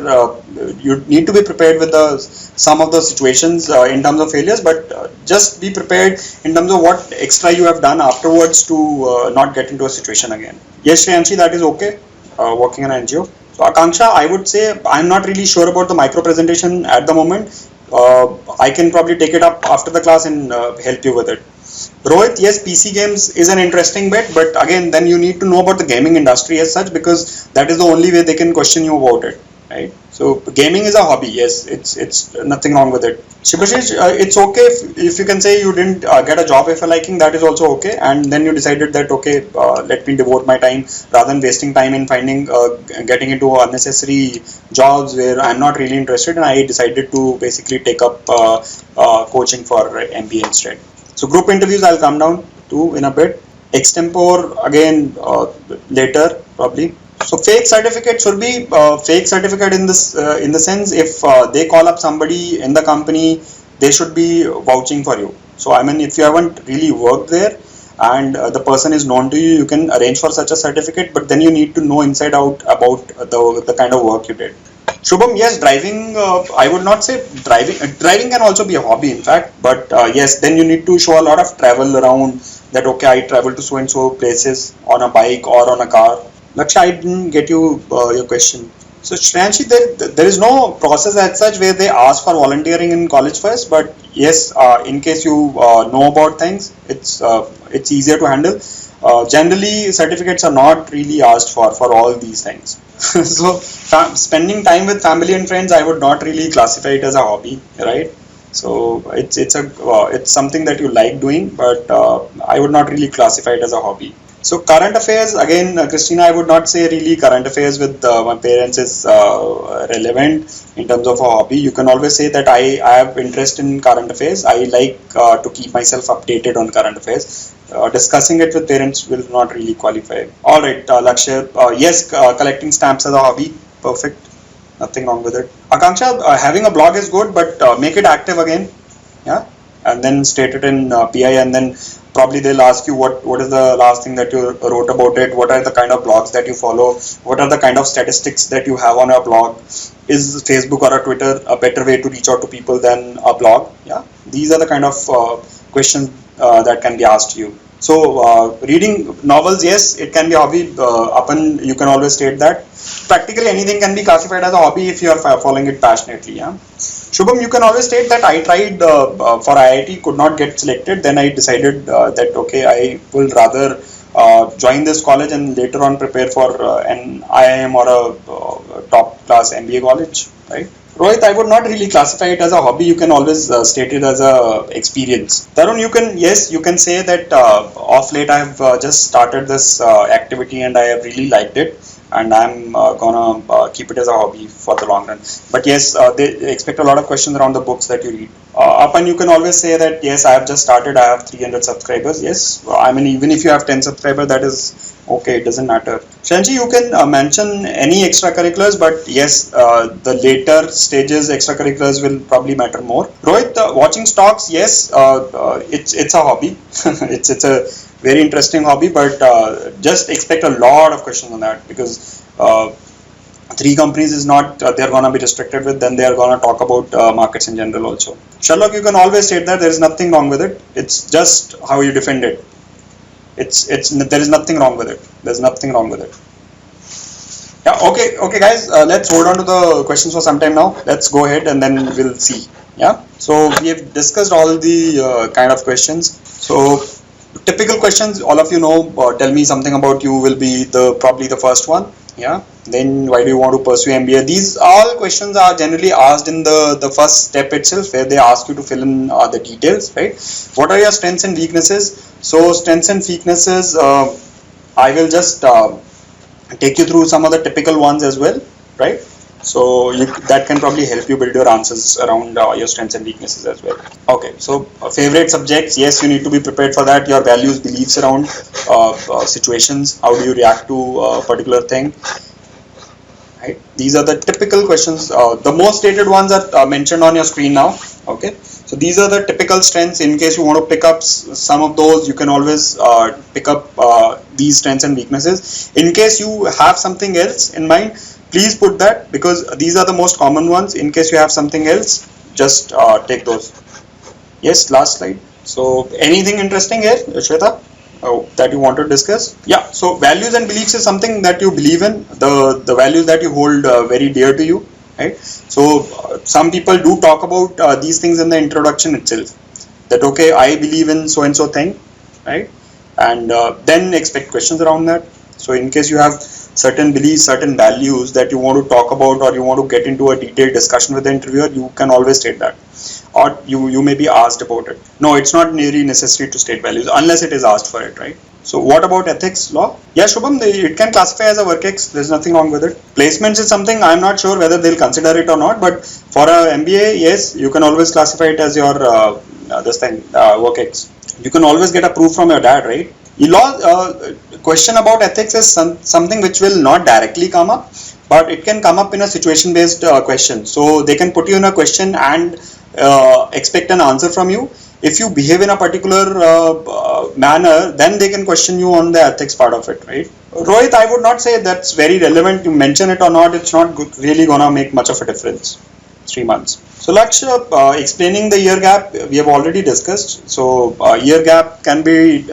You need to be prepared with some of the situations in terms of failures, but just be prepared in terms of what extra you have done afterwards to not get into a situation again. Yes, Shreyanshi, that is okay. Working in an NGO. So Akanksha, I would say I'm not really sure about the micro presentation at the moment. I can probably take it up after the class and help you with it. Rohit, yes, PC games is an interesting bit, but again, then you need to know about the gaming industry as such, because that is the only way they can question you about it, right? So gaming is a hobby, yes, it's nothing wrong with it. Shibashish, it's okay if you can say you didn't get a job if you're liking, that is also okay, and then you decided that okay, let me devote my time rather than wasting time in finding getting into unnecessary jobs where I'm not really interested, and I decided to basically take up coaching for MBA instead. So group interviews I'll come down to in a bit. Extempore again later probably. So fake certificate should be fake certificate in the sense if they call up somebody in the company, they should be vouching for you. So I mean, if you haven't really worked there and the person is known to you, you can arrange for such a certificate, but then you need to know inside out about the kind of work you did. Shubham, yes, driving, I would not say driving can also be a hobby in fact, but yes, then you need to show a lot of travel around that, okay, I travel to so and so places on a bike or on a car. Laksha, I didn't get your question. So Shreyanshi, there is no process as such where they ask for volunteering in college first, but yes, in case you know about things, it's easier to handle. Generally, certificates are not really asked for all these things. So spending time with family and friends, I would not really classify it as a hobby, right? So it's something that you like doing, but I would not really classify it as a hobby. So current affairs, again, Christina, I would not say really current affairs with my parents is relevant in terms of a hobby. You can always say that I have interest in current affairs. I like to keep myself updated on current affairs. Discussing it with parents will not really qualify. All right, Lakshya, yes, collecting stamps as a hobby, perfect. Nothing wrong with it. Akanksha, having a blog is good, but make it active again. Yeah, and then state it in PI, and then probably they'll ask you what is the last thing that you wrote about it, what are the kind of blogs that you follow, what are the kind of statistics that you have on your blog, is Facebook or a Twitter a better way to reach out to people than a blog? Yeah, these are the kind of questions that can be asked you. So reading novels, yes, it can be a hobby. You can always state that. Practically anything can be classified as a hobby if you are following it passionately. Yeah. Shubham, you can always state that I tried for IIT, could not get selected. Then I decided that okay, I will rather join this college and later on prepare for an IIM or a top class MBA college, right? Rohit, I would not really classify it as a hobby. You can always state it as a experience. Tarun, you can, yes, you can say that off late I have just started this activity and I have really liked it, and I'm gonna keep it as a hobby for the long run. But yes, they expect a lot of questions around the books that you read. Apan, you can always say that yes, I have just started. I have 300 subscribers. Yes, I mean even if you have 10 subscribers, that is okay. It doesn't matter. Shanji, you can mention any extracurriculars, but yes, the later stages extracurriculars will probably matter more. Rohit, watching stocks, yes, it's a hobby. It's a very interesting hobby, but just expect a lot of questions on that because three companies is not they're gonna be restricted with. Then they are gonna talk about markets in general also. Sherlock, you can always state that there is nothing wrong with it. It's just how you defend it. It's there is nothing wrong with it. There's nothing wrong with it. Yeah, okay guys, let's hold on to the questions for some time now. Let's go ahead and then we'll see. Yeah, so we have discussed all the kind of questions. So typical questions, all of you know, tell me something about you will be probably the first one. Yeah, then why do you want to pursue MBA? These all questions are generally asked in the first step itself, where they ask you to fill in the details, right? What are your strengths and weaknesses? So strengths and weaknesses, I will just take you through some of the typical ones as well, right? So that can probably help you build your answers around your strengths and weaknesses as well. Okay, so favorite subjects, yes, you need to be prepared for that. Your values, beliefs around situations, how do you react to a particular thing, right? These are the typical questions. The most stated ones are mentioned on your screen now. Okay, so these are the typical strengths. In case you want to pick up some of those, you can always pick up these strengths and weaknesses. In case you have something else in mind, please put that, because these are the most common ones. In case you have something else, just take those. Yes, last slide. So anything interesting here, Shweta, that you want to discuss? Yeah, so values and beliefs is something that you believe in, the values that you hold very dear to you, right? So some people do talk about these things in the introduction itself, that okay, I believe in so and so thing, right? And then expect questions around that. So in case you have certain beliefs, certain values that you want to talk about, or you want to get into a detailed discussion with the interviewer, you can always state that, or you may be asked about it. No, it's not really necessary to state values unless it is asked for it, right? So what about ethics, law? Yeah, Shubham, it can classify as a work ex. There's nothing wrong with it. Placements is something I'm not sure whether they'll consider it or not, but for a MBA, yes, you can always classify it as your work ex. You can always get approved from your dad, right? Question about ethics is something which will not directly come up, but it can come up in a situation based question. So they can put you in a question and expect an answer from you. If you behave in a particular manner, then they can question you on the ethics part of it, right? Rohit, I would not say that's very relevant. You mention it or not, it's not really gonna make much of a difference. 3 months. So Lakshya, explaining the year gap, we have already discussed. So year gap can be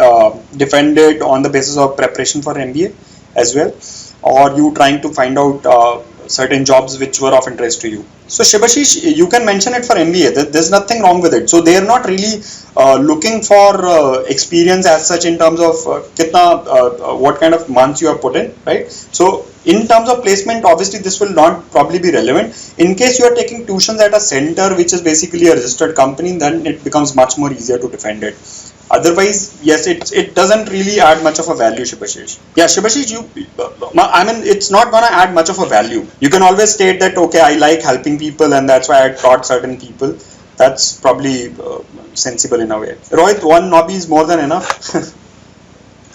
defended on the basis of preparation for MBA as well, or you trying to find out certain jobs which were of interest to you. So Shibashish, you can mention it for MBA. There's nothing wrong with it. So they are not really looking for experience as such in terms of what kind of months you have put in, right? So in terms of placement, obviously this will not probably be relevant. In case you are taking tuitions at a center which is basically a registered company, then it becomes much more easier to defend it. Otherwise, yes, it doesn't really add much of a value, Shibashish. Yeah, Shibashish, I mean, it's not gonna add much of a value. You can always state that, okay, I like helping people and that's why I taught certain people. That's probably sensible in a way. Rohit, one hobby is more than enough.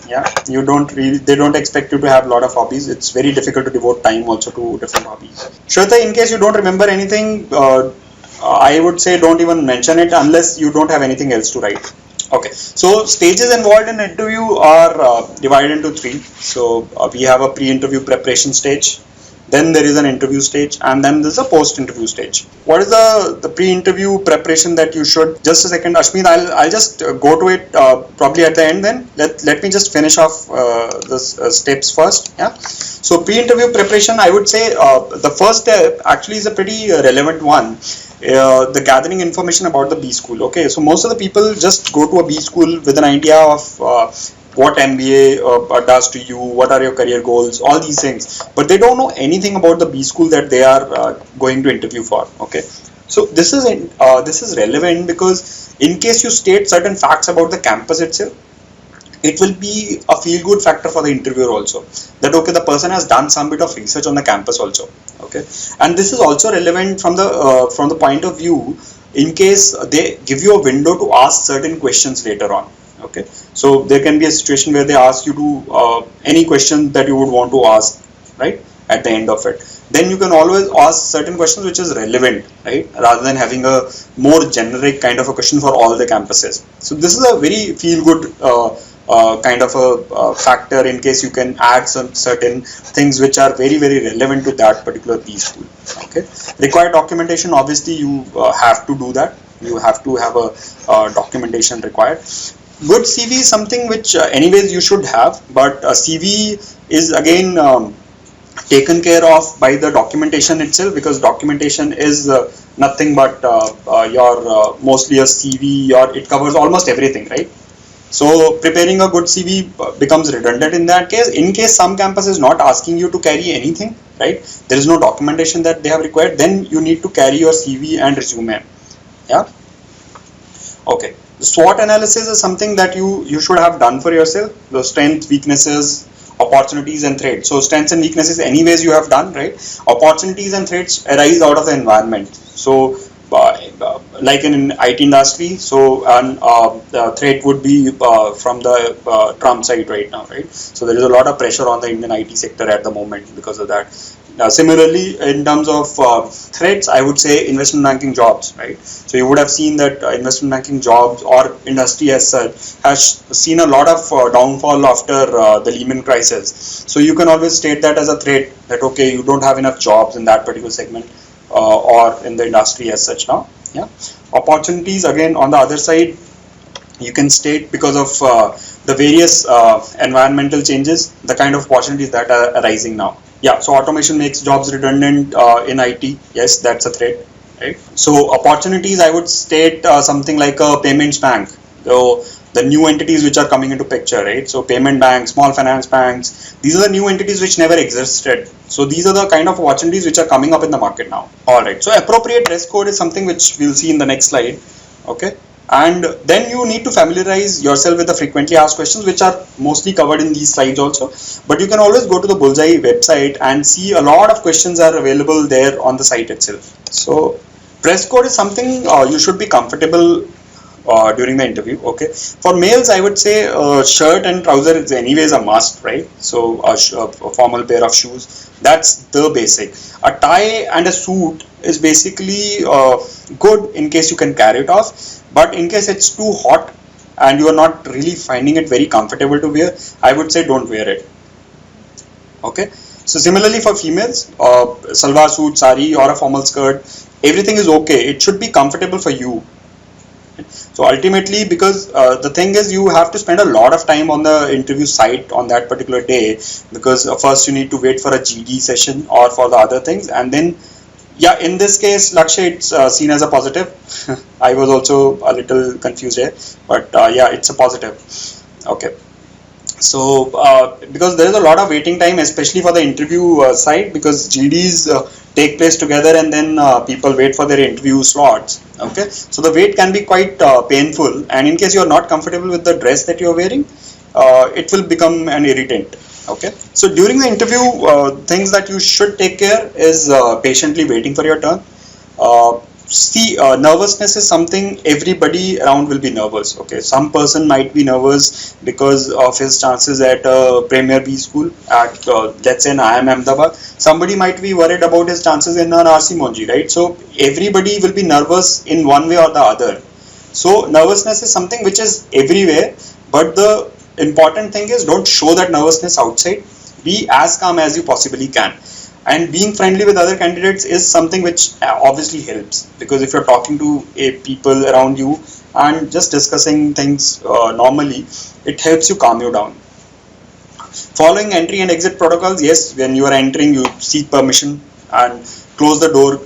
Yeah, they don't expect you to have a lot of hobbies. It's very difficult to devote time also to different hobbies. Shweta, in case you don't remember anything, I would say don't even mention it unless you don't have anything else to write. Okay, so stages involved in interview are divided into 3. So we have a pre-interview preparation stage, then there is an interview stage, and then there's a post-interview stage. What is the pre-interview preparation that you should? Just a second, Ashmeet, I'll just go to it probably at the end. Then let me just finish off the steps first. Yeah. So pre-interview preparation, I would say the first step actually is a pretty relevant one. the gathering information about the B school. Okay, so most of the people just go to a B school with an idea of what MBA does to you, what are your career goals, all these things, but they don't know anything about the B school that they are going to interview for. Okay, so this is relevant because in case you state certain facts about the campus itself, it will be a feel good factor for the interviewer also, that okay, the person has done some bit of research on the campus also. Okay, and this is also relevant from the point of view in case they give you a window to ask certain questions later on. Okay, so there can be a situation where they ask you to any question that you would want to ask, right, at the end of it. Then you can always ask certain questions which is relevant, right, rather than having a more generic kind of a question for all the campuses. So this is a very feel good kind of a factor in case you can add some certain things which are very very relevant to that particular B school. Okay, required documentation, obviously you have to do that. You have to have a documentation required. Good CV is something which anyways you should have, but CV is again taken care of by the documentation itself, because documentation is nothing but your mostly a CV, or it covers almost everything, right? So preparing a good CV becomes redundant in that case. In case some campus is not asking you to carry anything, right? There is no documentation that they have required. Then you need to carry your CV and resume. Yeah. Okay. The SWOT analysis is something that you should have done for yourself. The strengths, weaknesses, opportunities and threats. So strengths and weaknesses anyways you have done, right? Opportunities and threats arise out of the environment. So like in IT industry, so the threat would be from the Trump side right now, right? So there is a lot of pressure on the Indian IT sector at the moment because of that. Similarly, in terms of threats, I would say investment banking jobs, right? So you would have seen that investment banking jobs or industry as such has seen a lot of downfall after the Lehman crisis. So you can always state that as a threat, that okay, you don't have enough jobs in that particular segment or in the industry as such now. Yeah. Opportunities, again on the other side, you can state because of the various environmental changes, the kind of opportunities that are arising now. Yeah, so automation makes jobs redundant in IT. Yes, that's a threat, right? So opportunities, I would state something like a payments bank. So the new entities which are coming into picture, right? So payment banks, small finance banks, these are the new entities which never existed. So these are the kind of opportunities which are coming up in the market now. All right. So appropriate dress code is something which we'll see in the next slide. Okay. And then you need to familiarize yourself with the frequently asked questions, which are mostly covered in these slides also. But you can always go to the Bullseye website and see a lot of questions are available there on the site itself. So dress code is something you should be comfortable during the interview. Okay, for males I would say shirt and trouser is anyways a must, right? So a formal pair of shoes, that's the basic. A tie and a suit is basically good in case you can carry it off, but in case it's too hot and you are not really finding it very comfortable to wear, I would say don't wear it. Okay, so similarly for females, salwar suit, sari or a formal skirt, everything is okay. It should be comfortable for you. So ultimately, because the thing is, you have to spend a lot of time on the interview site on that particular day, because first you need to wait for a GD session or for the other things, and then yeah, in this case, Lakshay, it's seen as a positive. I was also a little confused here, but yeah, it's a positive. Okay. So because there is a lot of waiting time, especially for the interview side, because GDs take place together and then people wait for their interview slots. Okay, so the wait can be quite painful, and in case you are not comfortable with the dress that you are wearing, it will become an irritant. Okay, so during the interview, things that you should take care is patiently waiting for your turn. Nervousness is something everybody around will be nervous. Okay, some person might be nervous because of his chances at a Premier B school at let's say in IIM Ahmedabad. Somebody might be worried about his chances in an RC Monji, right? So everybody will be nervous in one way or the other. So nervousness is something which is everywhere, but the important thing is don't show that nervousness outside. Be as calm as you possibly can. And being friendly with other candidates is something which obviously helps, because if you're talking to people around you and just discussing things normally, it helps you calm you down. Following entry and exit protocols, yes, when you are entering, you seek permission and close the door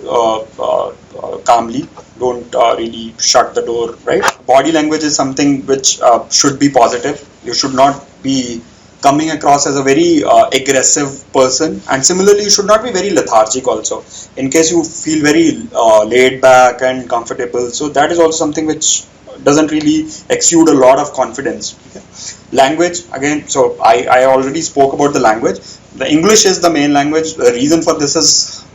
calmly. Don't really shut the door, right? Body language is something which should be positive. You should not be coming across as a very aggressive person, and similarly you should not be very lethargic also, in case you feel very laid back and comfortable. So that is also something which doesn't really exude a lot of confidence. Okay. Language again, so I already spoke about the language. The English is the main language. The reason for this is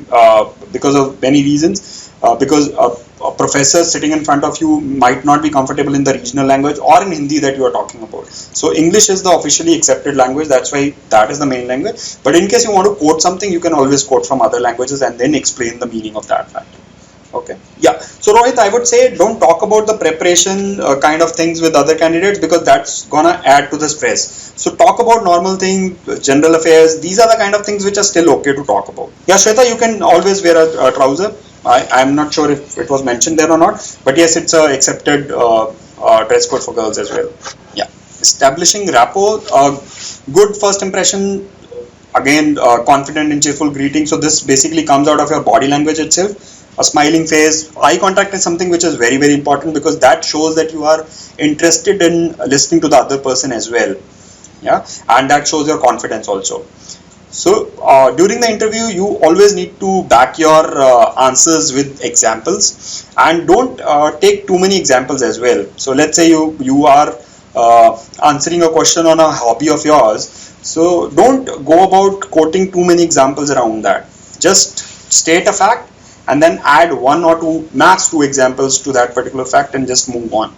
because of many reasons. Because a professor sitting in front of you might not be comfortable in the regional language or in Hindi that you are talking about. So English is the officially accepted language. That's why that is the main language. But in case you want to quote something, you can always quote from other languages and then explain the meaning of that fact. Okay. Yeah. So Rohit, I would say don't talk about the preparation kind of things with other candidates, because that's gonna add to the stress. So talk about normal things, general affairs. These are the kind of things which are still okay to talk about. Yeah, Shweta, you can always wear a trouser. I'm not sure if it was mentioned there or not, but yes, it's a accepted dress code for girls as well. Yeah. Establishing rapport, good first impression. Again, confident and cheerful greeting. So this basically comes out of your body language itself. A smiling face, eye contact is something which is very, very important, because that shows that you are interested in listening to the other person as well. Yeah, and that shows your confidence also. So during the interview, you always need to back your answers with examples, and don't take too many examples as well. So let's say you are answering a question on a hobby of yours. So don't go about quoting too many examples around that. Just state a fact and then add one or two, max two examples to that particular fact, and just move on.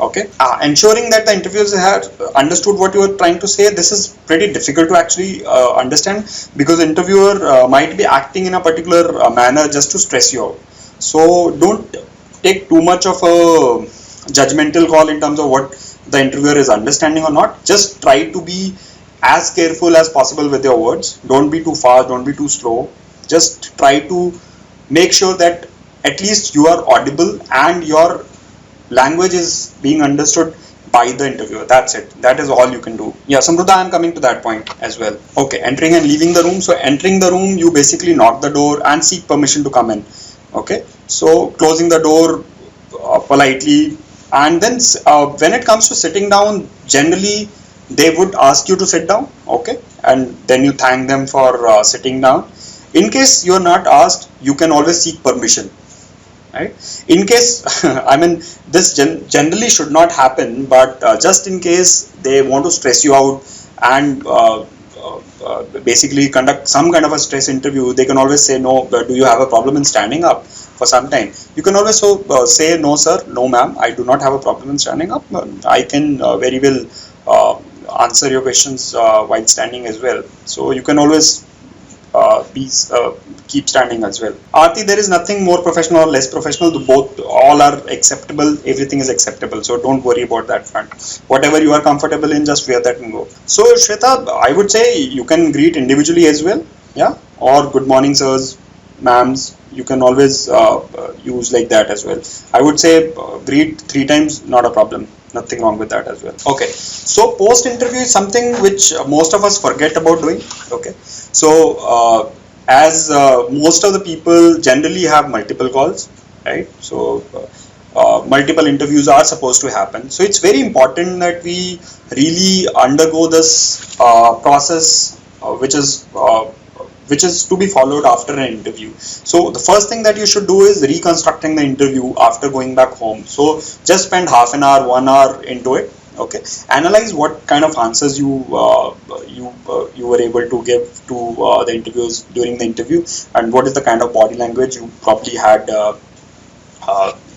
Okay. Ensuring that the interviewers have understood what you are trying to say. This is pretty difficult to actually understand, because the interviewer might be acting in a particular manner just to stress you out. So don't take too much of a judgmental call in terms of what the interviewer is understanding or not. Just try to be as careful as possible with your words. Don't be too fast, don't be too slow. Just try to make sure that at least you are audible and your language is being understood by the interviewer. That's it. That is all you can do. Yeah, Samruddha, I'm coming to that point as well. Okay, entering and leaving the room. So entering the room, you basically knock the door and seek permission to come in. Okay, so closing the door politely, and then when it comes to sitting down, generally they would ask you to sit down. Okay, and then you thank them for sitting down. In case you are not asked, you can always seek permission, right? In case, I mean, this generally should not happen, but just in case they want to stress you out and basically conduct some kind of a stress interview, they can always say, no, do you have a problem in standing up for some time? You can always say, no sir, no ma'am, I do not have a problem in standing up. I can very well answer your questions while standing as well. So you can always keep standing as well. Aarti, there is nothing more professional or less professional. Both, all are acceptable. Everything is acceptable. So don't worry about that front. Whatever you are comfortable in, just wear that and go. So Shweta, I would say you can greet individually as well. Yeah, or good morning sirs, ma'ams. You can always use like that as well. I would say greet 3 times, not a problem. Nothing wrong with that as well. Okay, so post interview is something which most of us forget about doing. Okay, so as most of the people generally have multiple calls, right? So multiple interviews are supposed to happen. So it's very important that we really undergo this process, which is to be followed after an interview. So the first thing that you should do is reconstructing the interview after going back home. So just spend half an hour, 1 hour into it. Okay, analyze what kind of answers you were able to give to the interviews during the interview, and what is the kind of body language you probably had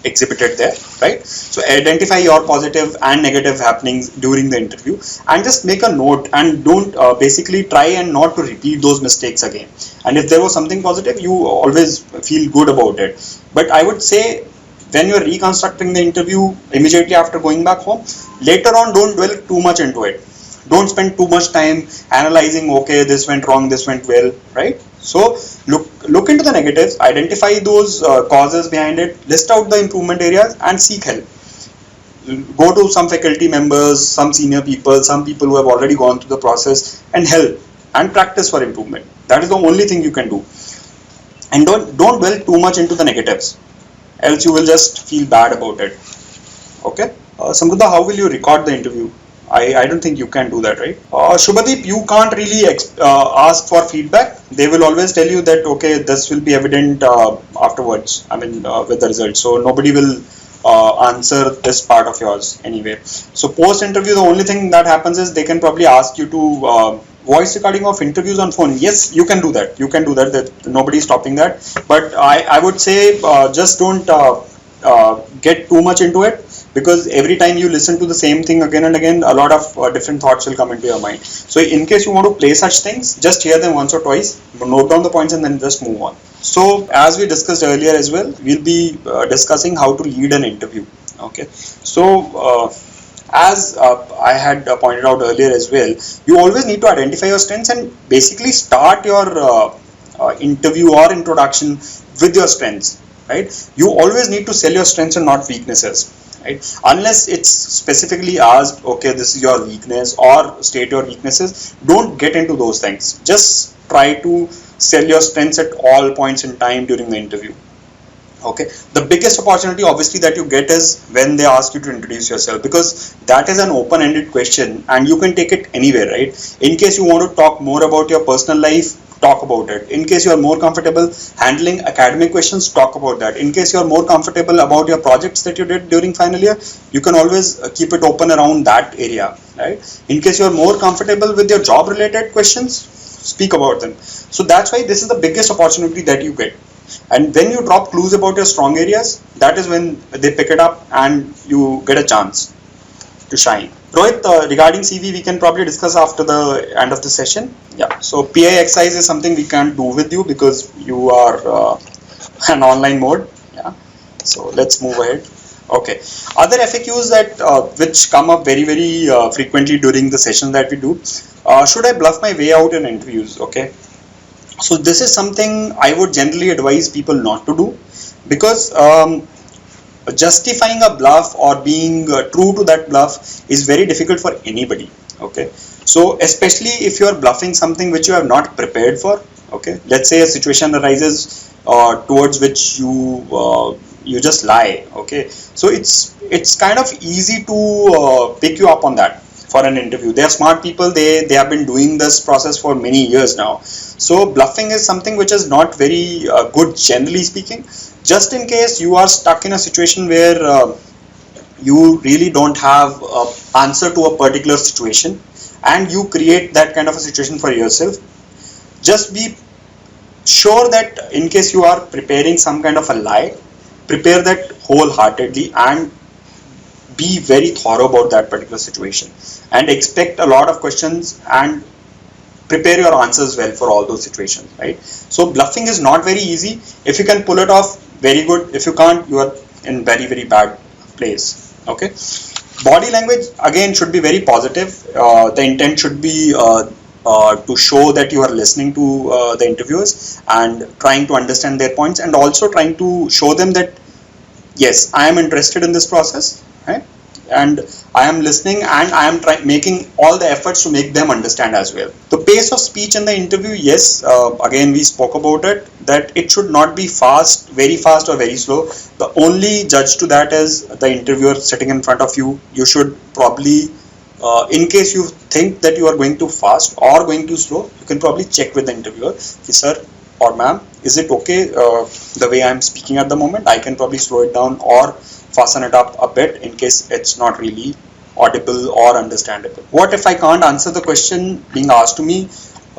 exhibited there, right? So identify your positive and negative happenings during the interview, and just make a note, and don't basically try and not to repeat those mistakes again. And if there was something positive, you always feel good about it. But I would say, when you're reconstructing the interview immediately after going back home, later on don't dwell too much into it. Don't spend too much time analyzing, okay, this went wrong, this went well, right? So look into the negatives, identify those causes behind it, list out the improvement areas, and seek help. Go to some faculty members, some senior people, some people who have already gone through the process, and help and practice for improvement. That is the only thing you can do. And don't dwell too much into the negatives. else you will just feel bad about it. Okay. Samruddha, how will you record the interview? I don't think you can do that, right? Shubhadeep, you can't really ask for feedback. They will always tell you that, okay, this will be evident afterwards, I mean, with the results. So nobody will answer this part of yours anyway. So post interview, the only thing that happens is they can probably ask you to voice recording of interviews on phone. Yes, you can do that. You can do that. That nobody is stopping that. But I would say just don't get too much into it, because every time you listen to the same thing again and again, a lot of different thoughts will come into your mind. So in case you want to play such things, just hear them once or twice, note down the points, and then just move on. So as we discussed earlier as well, we'll be discussing how to lead an interview. Okay. So as I had pointed out earlier as well, you always need to identify your strengths and basically start your interview or introduction with your strengths, right? You always need to sell your strengths and not weaknesses, right? Unless it's specifically asked, okay, this is your weakness, or state your weaknesses, don't get into those things. Just try to sell your strengths at all points in time during the interview. Okay, the biggest opportunity obviously that you get is when they ask you to introduce yourself, because that is an open-ended question and you can take it anywhere, right? In case you want to talk more about your personal life, talk about it. In case you are more comfortable handling academic questions, talk about that. In case you are more comfortable about your projects that you did during final year, you can always keep it open around that area, right? In case you are more comfortable with your job related questions, speak about them. So that's why this is the biggest opportunity that you get. And when you drop clues about your strong areas, that is when they pick it up and you get a chance to shine. Rohit, regarding CV, we can probably discuss after the end of the session. Yeah, so PI exercise is something we can't do with you because you are an online mode. Yeah, so let's move ahead. Okay, other FAQs that which come up very frequently during the session that we do. Should I bluff my way out in interviews? Okay. So this is something I would generally advise people not to do, because justifying a bluff or being true to that bluff is very difficult for anybody. Okay, so especially if you are bluffing something which you have not prepared for. Okay, let's say a situation arises towards which you just lie. Okay, so it's kind of easy to pick you up on that for an interview. They are smart people. They have been doing this process for many years now. So bluffing is something which is not very good, generally speaking. Just in case you are stuck in a situation where you really don't have an answer to a particular situation, and you create that kind of a situation for yourself, just be sure that in case you are preparing some kind of a lie, prepare that wholeheartedly and be very thorough about that particular situation, and expect a lot of questions and prepare your answers well for all those situations, right? So bluffing is not very easy. If you can pull it off, very good. If you can't, you are in very bad place. Okay, body language again should be very positive. The intent should be to show that you are listening to the interviewers and trying to understand their points, and also trying to show them that yes, I am interested in this process, right? And I am listening, and I am making all the efforts to make them understand as well. The pace of speech in the interview, yes, again we spoke about it, that it should not be fast, very fast or very slow. The only judge to that is the interviewer sitting in front of you. You should probably, in case you think that you are going too fast or going too slow, you can probably check with the interviewer. Sir or ma'am, is it okay the way I am speaking at the moment? I can probably slow it down or fasten it up a bit in case it's not really audible or understandable. What if I can't answer the question being asked to me?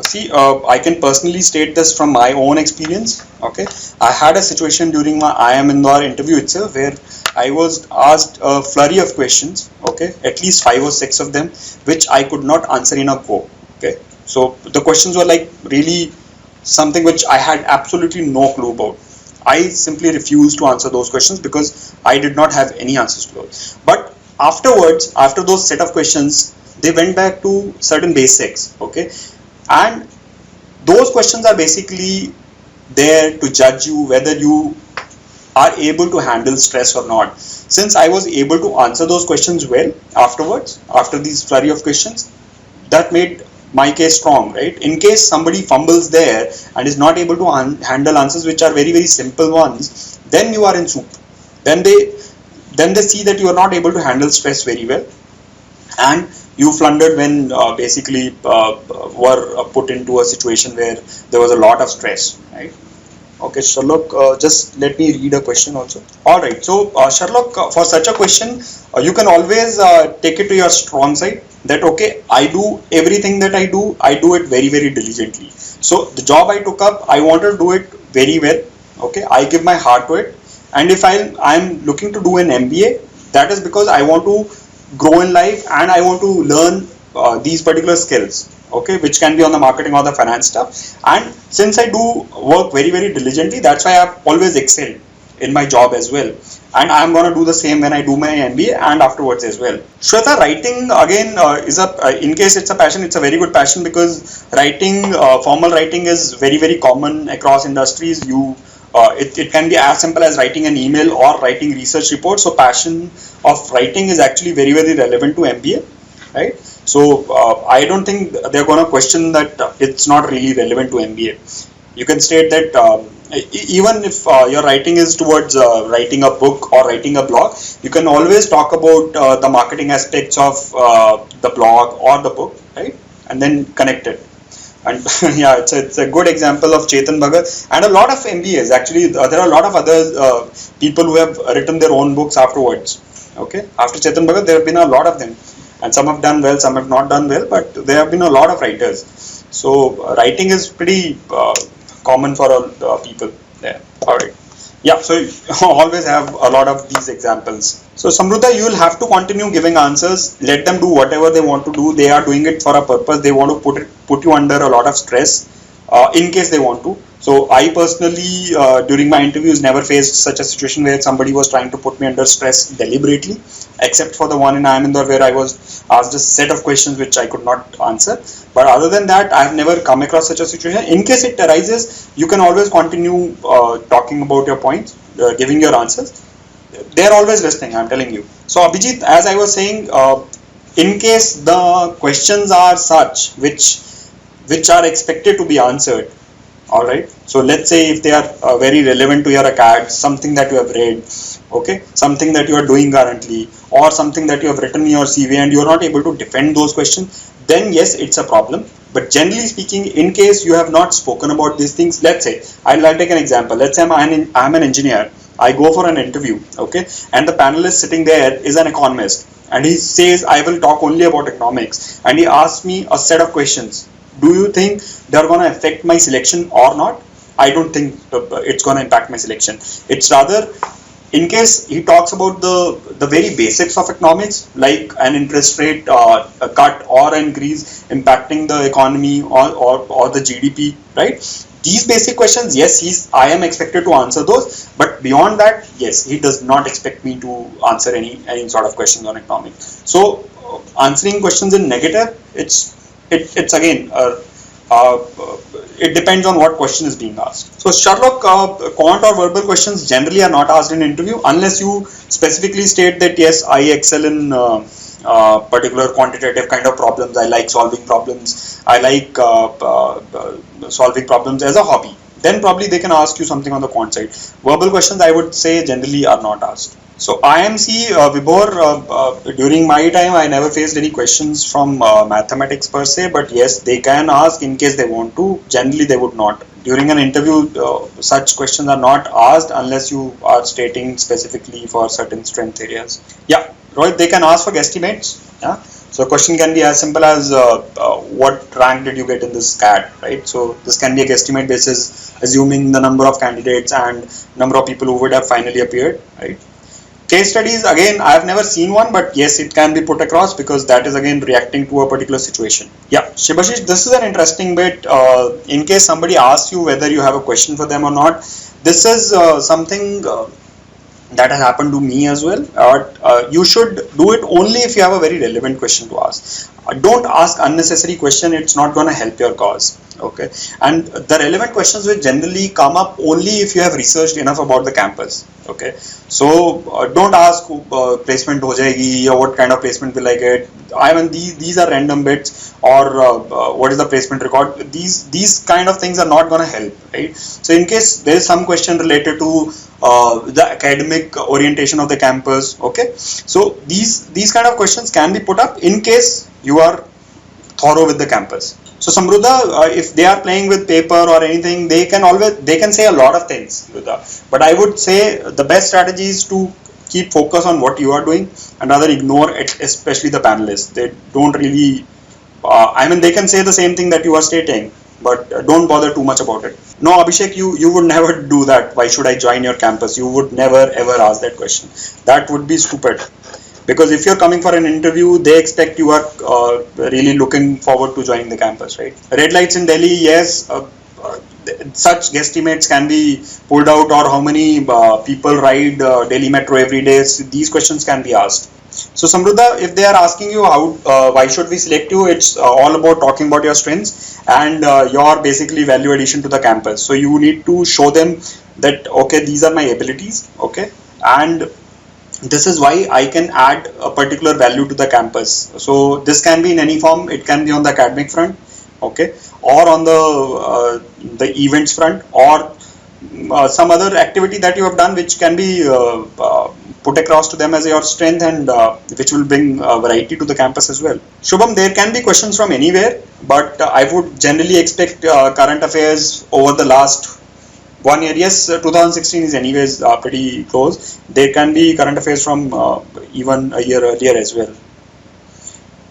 See, I can personally state this from my own experience. Okay, I had a situation during my IIM Indore interview itself where I was asked a flurry of questions. Okay, at least 5 or 6 of them, which I could not answer in a go. Okay, so the questions were like really something which I had absolutely no clue about. I simply refused to answer those questions because I did not have any answers to those. But afterwards, after those set of questions, they went back to certain basics. Okay, and those questions are basically there to judge you whether you are able to handle stress or not. Since I was able to answer those questions well afterwards, after these flurry of questions, that made my case strong, right? In case somebody fumbles there and is not able to handle answers which are very simple ones, then you are in soup. then they see that you are not able to handle stress very well, and you flundered when basically were put into a situation where there was a lot of stress, right? Okay, Sherlock, just let me read a question also. All right, so Sherlock, for such a question, you can always take it to your strong side. That okay, I do everything that I do it very very diligently. So the job I took up, I want to do it very well. Okay, I give my heart to it, and if I'm looking to do an MBA, that is because I want to grow in life and I want to learn these particular skills, okay, which can be on the marketing or the finance stuff. And since I do work very very diligently, that's why I've always excelled in my job as well, and I'm going to do the same when I do my MBA and afterwards as well. Shweta, writing again is a in case it's a passion, it's a very good passion, because writing, formal writing is very very common across industries. It can be as simple as writing an email or writing research reports. So passion of writing is actually very very relevant to MBA, right? So I don't think they're going to question that it's not really relevant to MBA. You can state that even if your writing is towards writing a book or writing a blog, you can always talk about the marketing aspects of the blog or the book, right? And then connect it. And yeah, it's a good example of Chetan Bhagat and a lot of MBAs. Actually, there are a lot of other people who have written their own books afterwards. Okay, after Chetan Bhagat, there have been a lot of them, and some have done well, some have not done well, but there have been a lot of writers. So writing is pretty common for all people there. All right. Yeah, so you always have a lot of these examples. So Samruddha, you will have to continue giving answers. Let them do whatever they want to do. They are doing it for a purpose. They want to put you under a lot of stress in case they want to. So I personally, during my interviews, never faced such a situation where somebody was trying to put me under stress deliberately, except for the one in IIM Indore where I was asked a set of questions which I could not answer. But other than that, I have never come across such a situation. In case it arises, you can always continue talking about your points, giving your answers. They're always listening, I'm telling you. So Abhijit, as I was saying, in case the questions are such which are expected to be answered, all right, so let's say if they are very relevant to your acad, something that you have read, okay, something that you are doing currently, or something that you have written in your CV and you are not able to defend those questions, then yes, it's a problem. But generally speaking, in case you have not spoken about these things, let's say I'll take an example. Let's say I'm an engineer, I go for an interview, okay, and the panelist sitting there is an economist, and he says I will talk only about economics, and he asks me a set of questions. Do you think they're going to affect my selection or not? I don't think it's going to impact my selection. It's rather, in case he talks about the very basics of economics, like an interest rate a cut or an increase impacting the economy or the GDP, right? These basic questions, yes, I am expected to answer those, but beyond that, yes, he does not expect me to answer any sort of questions on economics. So answering questions in negative, it's again it depends on what question is being asked. So Sherlock, quant or verbal questions generally are not asked in interview unless you specifically state that yes, I excel in particular quantitative kind of problems. I like solving problems. I like solving problems as a hobby. Then probably they can ask you something on the quant side. Verbal questions, I would say, generally are not asked. So IMC, Vibhor, during my time, I never faced any questions from mathematics per se, but yes, they can ask in case they want to. Generally, they would not. During an interview, such questions are not asked unless you are stating specifically for certain strength areas. Yeah, Rohit, they can ask for guesstimates. Yeah. So a question can be as simple as what rank did you get in this CAT, right? So this can be a guesstimate basis, assuming the number of candidates and number of people who would have finally appeared, right? Case studies, again, I have never seen one, but yes, it can be put across because that is again reacting to a particular situation. Yeah, Shibashish, this is an interesting bit. In case somebody asks you whether you have a question for them or not, this is something that has happened to me as well. You should do it only if you have a very relevant question to ask. Don't ask unnecessary question, it's not going to help your cause. Okay, and the relevant questions will generally come up only if you have researched enough about the campus. Okay, so don't ask placement ho jayegi or what kind of placement will I get. I mean, these are random bits, or what is the placement record. These kind of things are not going to help, right? So in case there is some question related to the academic orientation of the campus. Okay, so these kind of questions can be put up in case you are thorough with the campus. So Samruddha, if they are playing with paper or anything, they can say a lot of things, but I would say the best strategy is to keep focus on what you are doing and rather ignore it, especially the panelists. They don't really, I mean, they can say the same thing that you are stating, but don't bother too much about it. No, Abhishek, you would never do that. Why should I join your campus? You would never ever ask that question. That would be stupid. Because if you're coming for an interview, they expect you are really looking forward to joining the campus, right? Red lights in Delhi, yes. Such guesstimates can be pulled out, or how many people ride Delhi Metro every day. So these questions can be asked. So Samruddha, if they are asking you why should we select you, it's all about talking about your strengths and your basically value addition to the campus. So you need to show them that, okay, these are my abilities, okay, and this is why I can add a particular value to the campus. So this can be in any form. It can be on the academic front, okay, or on the events front, or some other activity that you have done which can be put across to them as your strength, and which will bring variety to the campus as well. Shubham, there can be questions from anywhere, but I would generally expect current affairs over the last 1 year. Yes, 2016 is anyways pretty close. There can be current affairs from even a year earlier as well.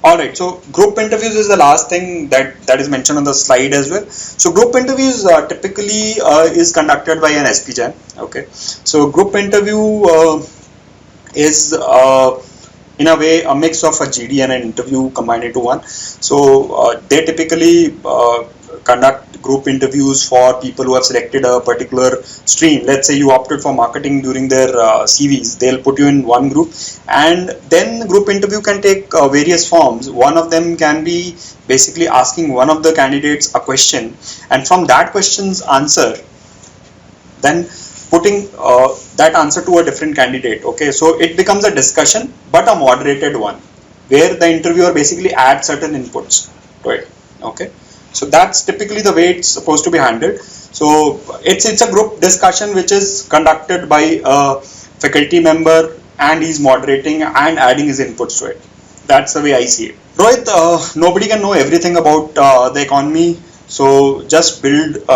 Alright, so group interviews is the last thing that is mentioned on the slide as well. So group interviews typically is conducted by an SPJAM. Okay, so group interview is in a way a mix of a GD and an interview combined into one. So they typically conduct group interviews for people who have selected a particular stream. Let's say you opted for marketing during their CVs. They'll put you in one group, and then the group interview can take various forms. One of them can be basically asking one of the candidates a question, and from that question's answer, then putting that answer to a different candidate. Okay, so it becomes a discussion, but a moderated one, where the interviewer basically adds certain inputs to it. Okay, so that's typically the way it's supposed to be handled. So it's a group discussion which is conducted by a faculty member, and he's moderating and adding his inputs to it. That's the way I see it. Rohit, nobody can know everything about the economy, so just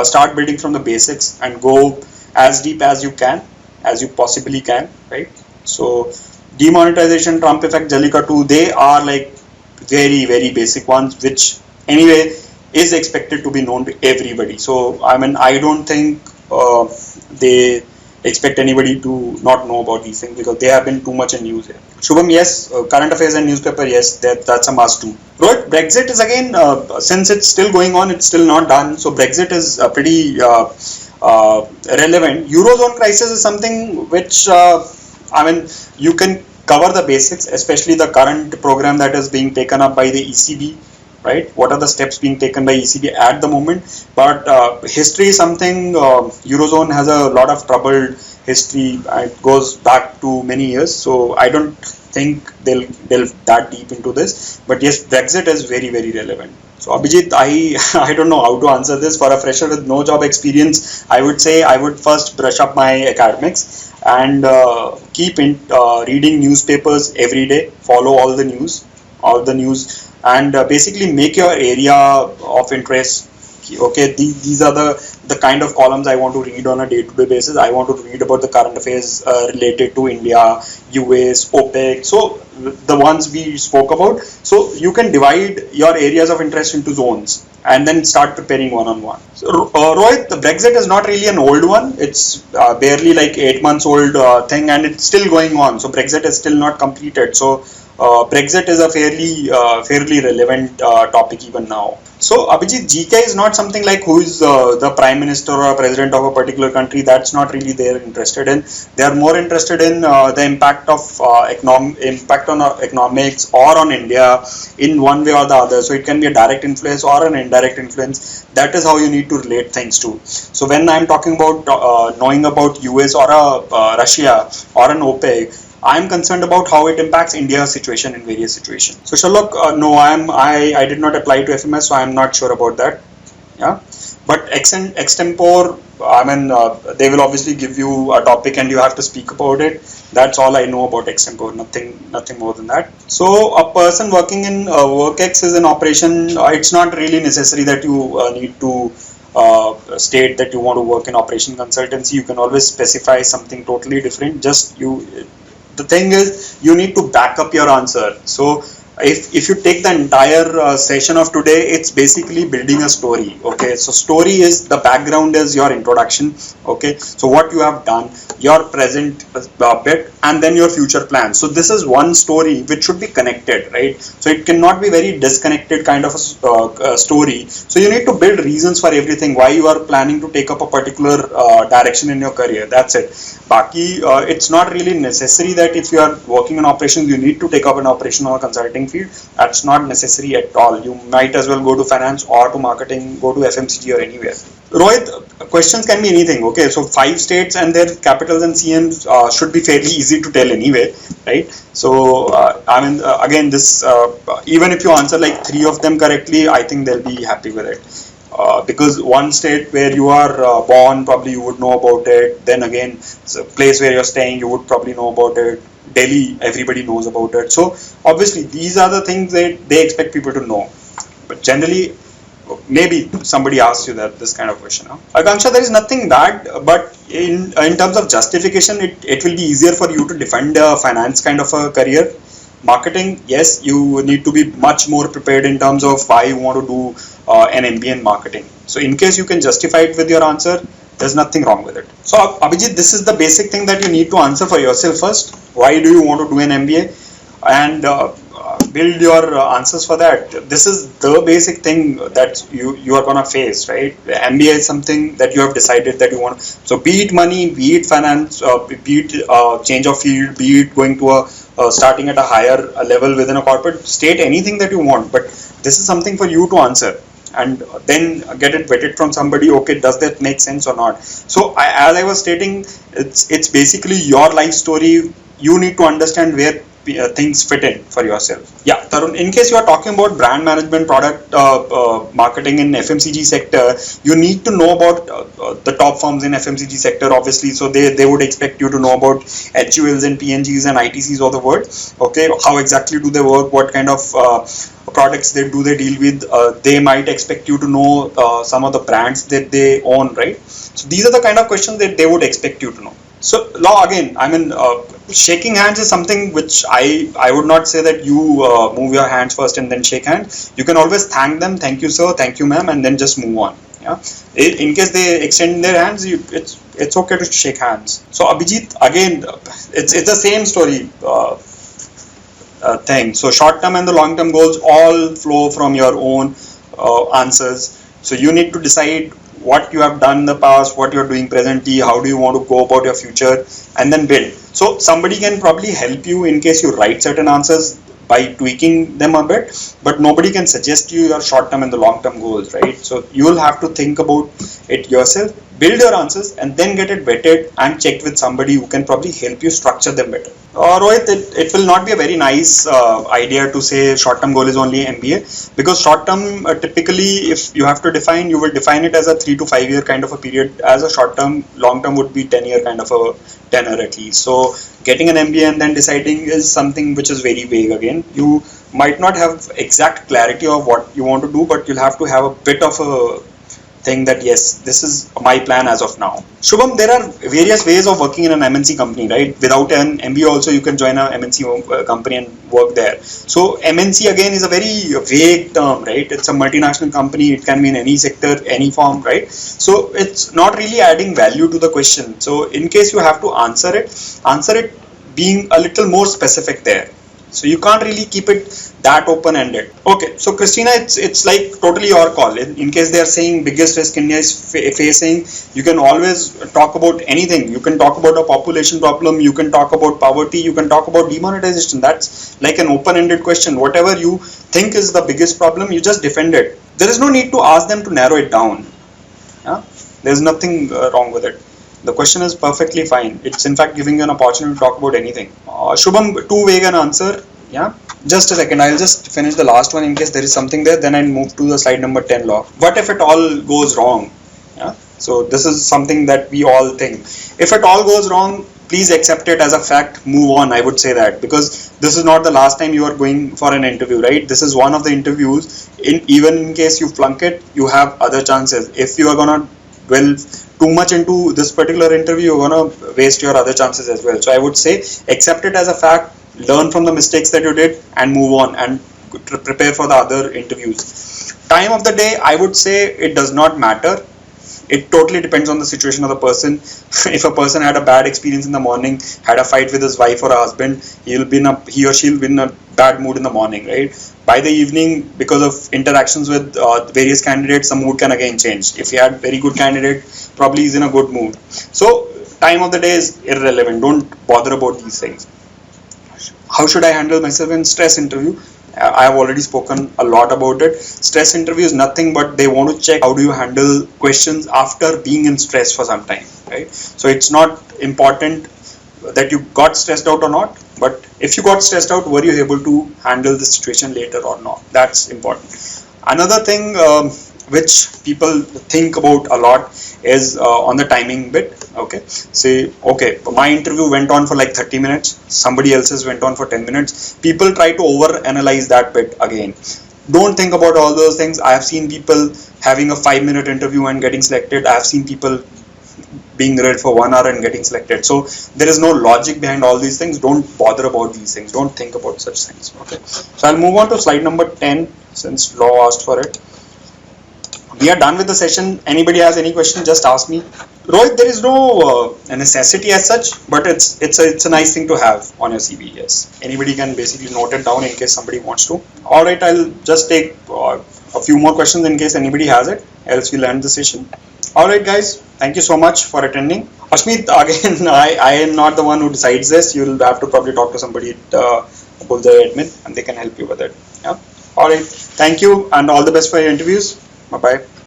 start building from the basics and go as deep as you can, as you possibly can, right? So demonetization, Trump effect, Jallikattu, they are like very, very basic ones, which anyway is expected to be known to everybody. So I mean, I don't think they expect anybody to not know about these things, because they have been too much in news here. Shubham, yes, current affairs and newspaper, yes, that's a must do. Rohit, Brexit is again, since it's still going on, it's still not done. So Brexit is pretty relevant. Eurozone crisis is something which, I mean, you can cover the basics, especially the current program that is being taken up by the ECB. Right? What are the steps being taken by ECB at the moment? But history is something, Eurozone has a lot of troubled history. It goes back to many years. So I don't think they'll delve that deep into this. But yes, Brexit is very, very relevant. So Abhijit, I don't know how to answer this. For a fresher with no job experience, I would say I would first brush up my academics and keep reading newspapers every day, follow all the news, and basically make your area of interest. Okay, these are the kind of columns I want to read on a day-to-day basis. I want to read about the current affairs related to India, US, OPEC, so the ones we spoke about. So you can divide your areas of interest into zones and then start preparing one-on-one. So Rohit, the Brexit is not really an old one. It's barely like 8 months old thing, and it's still going on. So Brexit is still not completed. So Brexit is a fairly relevant topic even now. So Abhijit, GK is not something like who is the prime minister or president of a particular country. That's not really they're interested in. They are more interested in the impact of impact on economics or on India in one way or the other. So it can be a direct influence or an indirect influence. That is how you need to relate things to. So when I'm talking about knowing about US or Russia or an OPEC, I'm concerned about how it impacts India's situation in various situations. So Sherlock, no, I did not apply to FMS, so I'm not sure about that. Yeah, But extempore, I mean, they will obviously give you a topic and you have to speak about it. That's all I know about extempore. Nothing more than that. So a person working in WorkX is an operation. It's not really necessary that you need to state that you want to work in operation consultancy. You can always specify something totally different. Just you. The thing is, you need to back up your answer. So if you take the entire session of today, it's basically building a story. Okay, so story is the background, is your introduction. Okay, so what you have done, your present bit, and then your future plans. So this is one story which should be connected, right? So it cannot be very disconnected kind of a story. So you need to build reasons for everything, why you are planning to take up a particular direction in your career. That's it. Baki, it's not really necessary that if you are working in operations, you need to take up an operation or consulting field. That's not necessary at all. You might as well go to finance or to marketing, go to FMCG or anywhere. Rohit, questions can be anything. Okay, so 5 states and their capitals and CMs should be fairly easy to tell anyway, right? So I mean, again, this even if you answer like 3 of them correctly, I think they'll be happy with it. Because one state where you are born, probably you would know about it. Then again, it's a place where you're staying, you would probably know about it. Delhi, everybody knows about it. So obviously, these are the things that they expect people to know. But generally, maybe somebody asks you that this kind of question. Huh? Akanksha, there is nothing bad, but in terms of justification, it will be easier for you to defend a finance kind of a career. Marketing, yes, you need to be much more prepared in terms of why you want to do an MBA in marketing. So in case you can justify it with your answer, there's nothing wrong with it. So Abhijit, this is the basic thing that you need to answer for yourself first. Why do you want to do an MBA? And build your answers for that. This is the basic thing that you are gonna face, right? MBA is something that you have decided that you want. So be it money, be it finance, be it change of field, be it going to a starting at a higher level within a corporate, state anything that you want, but this is something for you to answer and then get it vetted from somebody. Okay, does that make sense or not? So as I was stating, it's basically your life story. You need to understand where things fit in for yourself. Yeah, Tarun, in case you are talking about brand management, product marketing in FMCG sector, you need to know about the top firms in FMCG sector, obviously. So they would expect you to know about HULs and PNGs and ITCs of the world. Okay, how exactly do they work? What kind of products they deal with? They might expect you to know some of the brands that they own, right? So these are the kind of questions that they would expect you to know. So now again, I mean, shaking hands is something which I would not say that you move your hands first and then shake hands. You can always thank them, thank you sir, thank you ma'am, and then just move on. Yeah. In case they extend their hands, it's okay to shake hands. So Abhijit, again, it's the same story thing. So short term and the long term goals all flow from your own answers. So you need to decide what you have done in the past, what you're doing presently, how do you want to go about your future, and then build. So somebody can probably help you in case you write certain answers by tweaking them a bit, but nobody can suggest you your short-term and the long-term goals, right? So you will have to think about it yourself, build your answers, and then get it vetted and checked with somebody who can probably help you structure them better. Rohit, it will not be a very nice idea to say short-term goal is only MBA, because short-term typically, if you have to define, you will define it as a 3 to 5 year kind of a period. As a short-term, long-term would be 10-year kind of a tenor at least. So getting an MBA and then deciding is something which is very vague. Again, you might not have exact clarity of what you want to do, but you'll have to have a bit of a thing that yes, this is my plan as of now. Shubham, there are various ways of working in an MNC company, right? Without an MBA also you can join a MNC company and work there. So MNC again is a very vague term, right? It's a multinational company, it can be in any sector, any form, right? So it's not really adding value to the question. So in case you have to answer it being a little more specific there. So you can't really keep it that open-ended. Okay, so Christina, it's like totally your call. In case they are saying biggest risk India is facing, you can always talk about anything. You can talk about a population problem, you can talk about poverty, you can talk about demonetization. That's like an open-ended question. Whatever you think is the biggest problem, you just defend it. There is no need to ask them to narrow it down. Yeah? There's nothing wrong with it. The question is perfectly fine. It's in fact giving you an opportunity to talk about anything. Shubham, too vague an answer. Yeah. Just a second, I'll just finish the last one in case there is something there, then I'll move to the slide number 10 law. What if it all goes wrong? Yeah? So this is something that we all think. If it all goes wrong, please accept it as a fact, move on, I would say that, because this is not the last time you are going for an interview, right? This is one of the interviews. Even in case you flunk it, you have other chances. If you are gonna dwell too much into this particular interview, you're gonna waste your other chances as well. So I would say accept it as a fact, learn from the mistakes that you did, and move on and prepare for the other interviews. Time of the day, I would say it does not matter. It totally depends on the situation of the person. If a person had a bad experience in the morning, had a fight with his wife or a husband, he or she will be in a bad mood in the morning, right? By the evening, because of interactions with various candidates, the mood can again change. If he had very good candidate, probably he's in a good mood. So time of the day is irrelevant. Don't bother about these things. How should I handle myself in stress interview? I have already spoken a lot about it. Stress interview is nothing but they want to check how do you handle questions after being in stress for some time, right? So it's not important that you got stressed out or not, but if you got stressed out, were you able to handle the situation later or not? That's important. Another thing which people think about a lot is on the timing bit. Okay, say okay, my interview went on for like 30 minutes, somebody else's went on for 10 minutes. People try to over analyze that bit again. Don't think about all those things. I have seen people having a 5-minute interview and getting selected. I have seen people being read for 1 hour and getting selected. So there is no logic behind all these things. Don't bother about these things. Don't think about such things. Okay, so I'll move on to slide number 10 since Law asked for it. We are done with the session. Anybody has any question, just ask me. Rohit, there is no necessity as such, but it's a nice thing to have on your CV. Yes, anybody can basically note it down in case somebody wants to. All right, I'll just take a few more questions in case anybody has it. Else we'll end the session. All right, guys. Thank you so much for attending. Ashmeet, again, I am not the one who decides this. You'll have to probably talk to somebody at Bullseye admin, and they can help you with it. Yeah. All right. Thank you, and all the best for your interviews. Bye bye.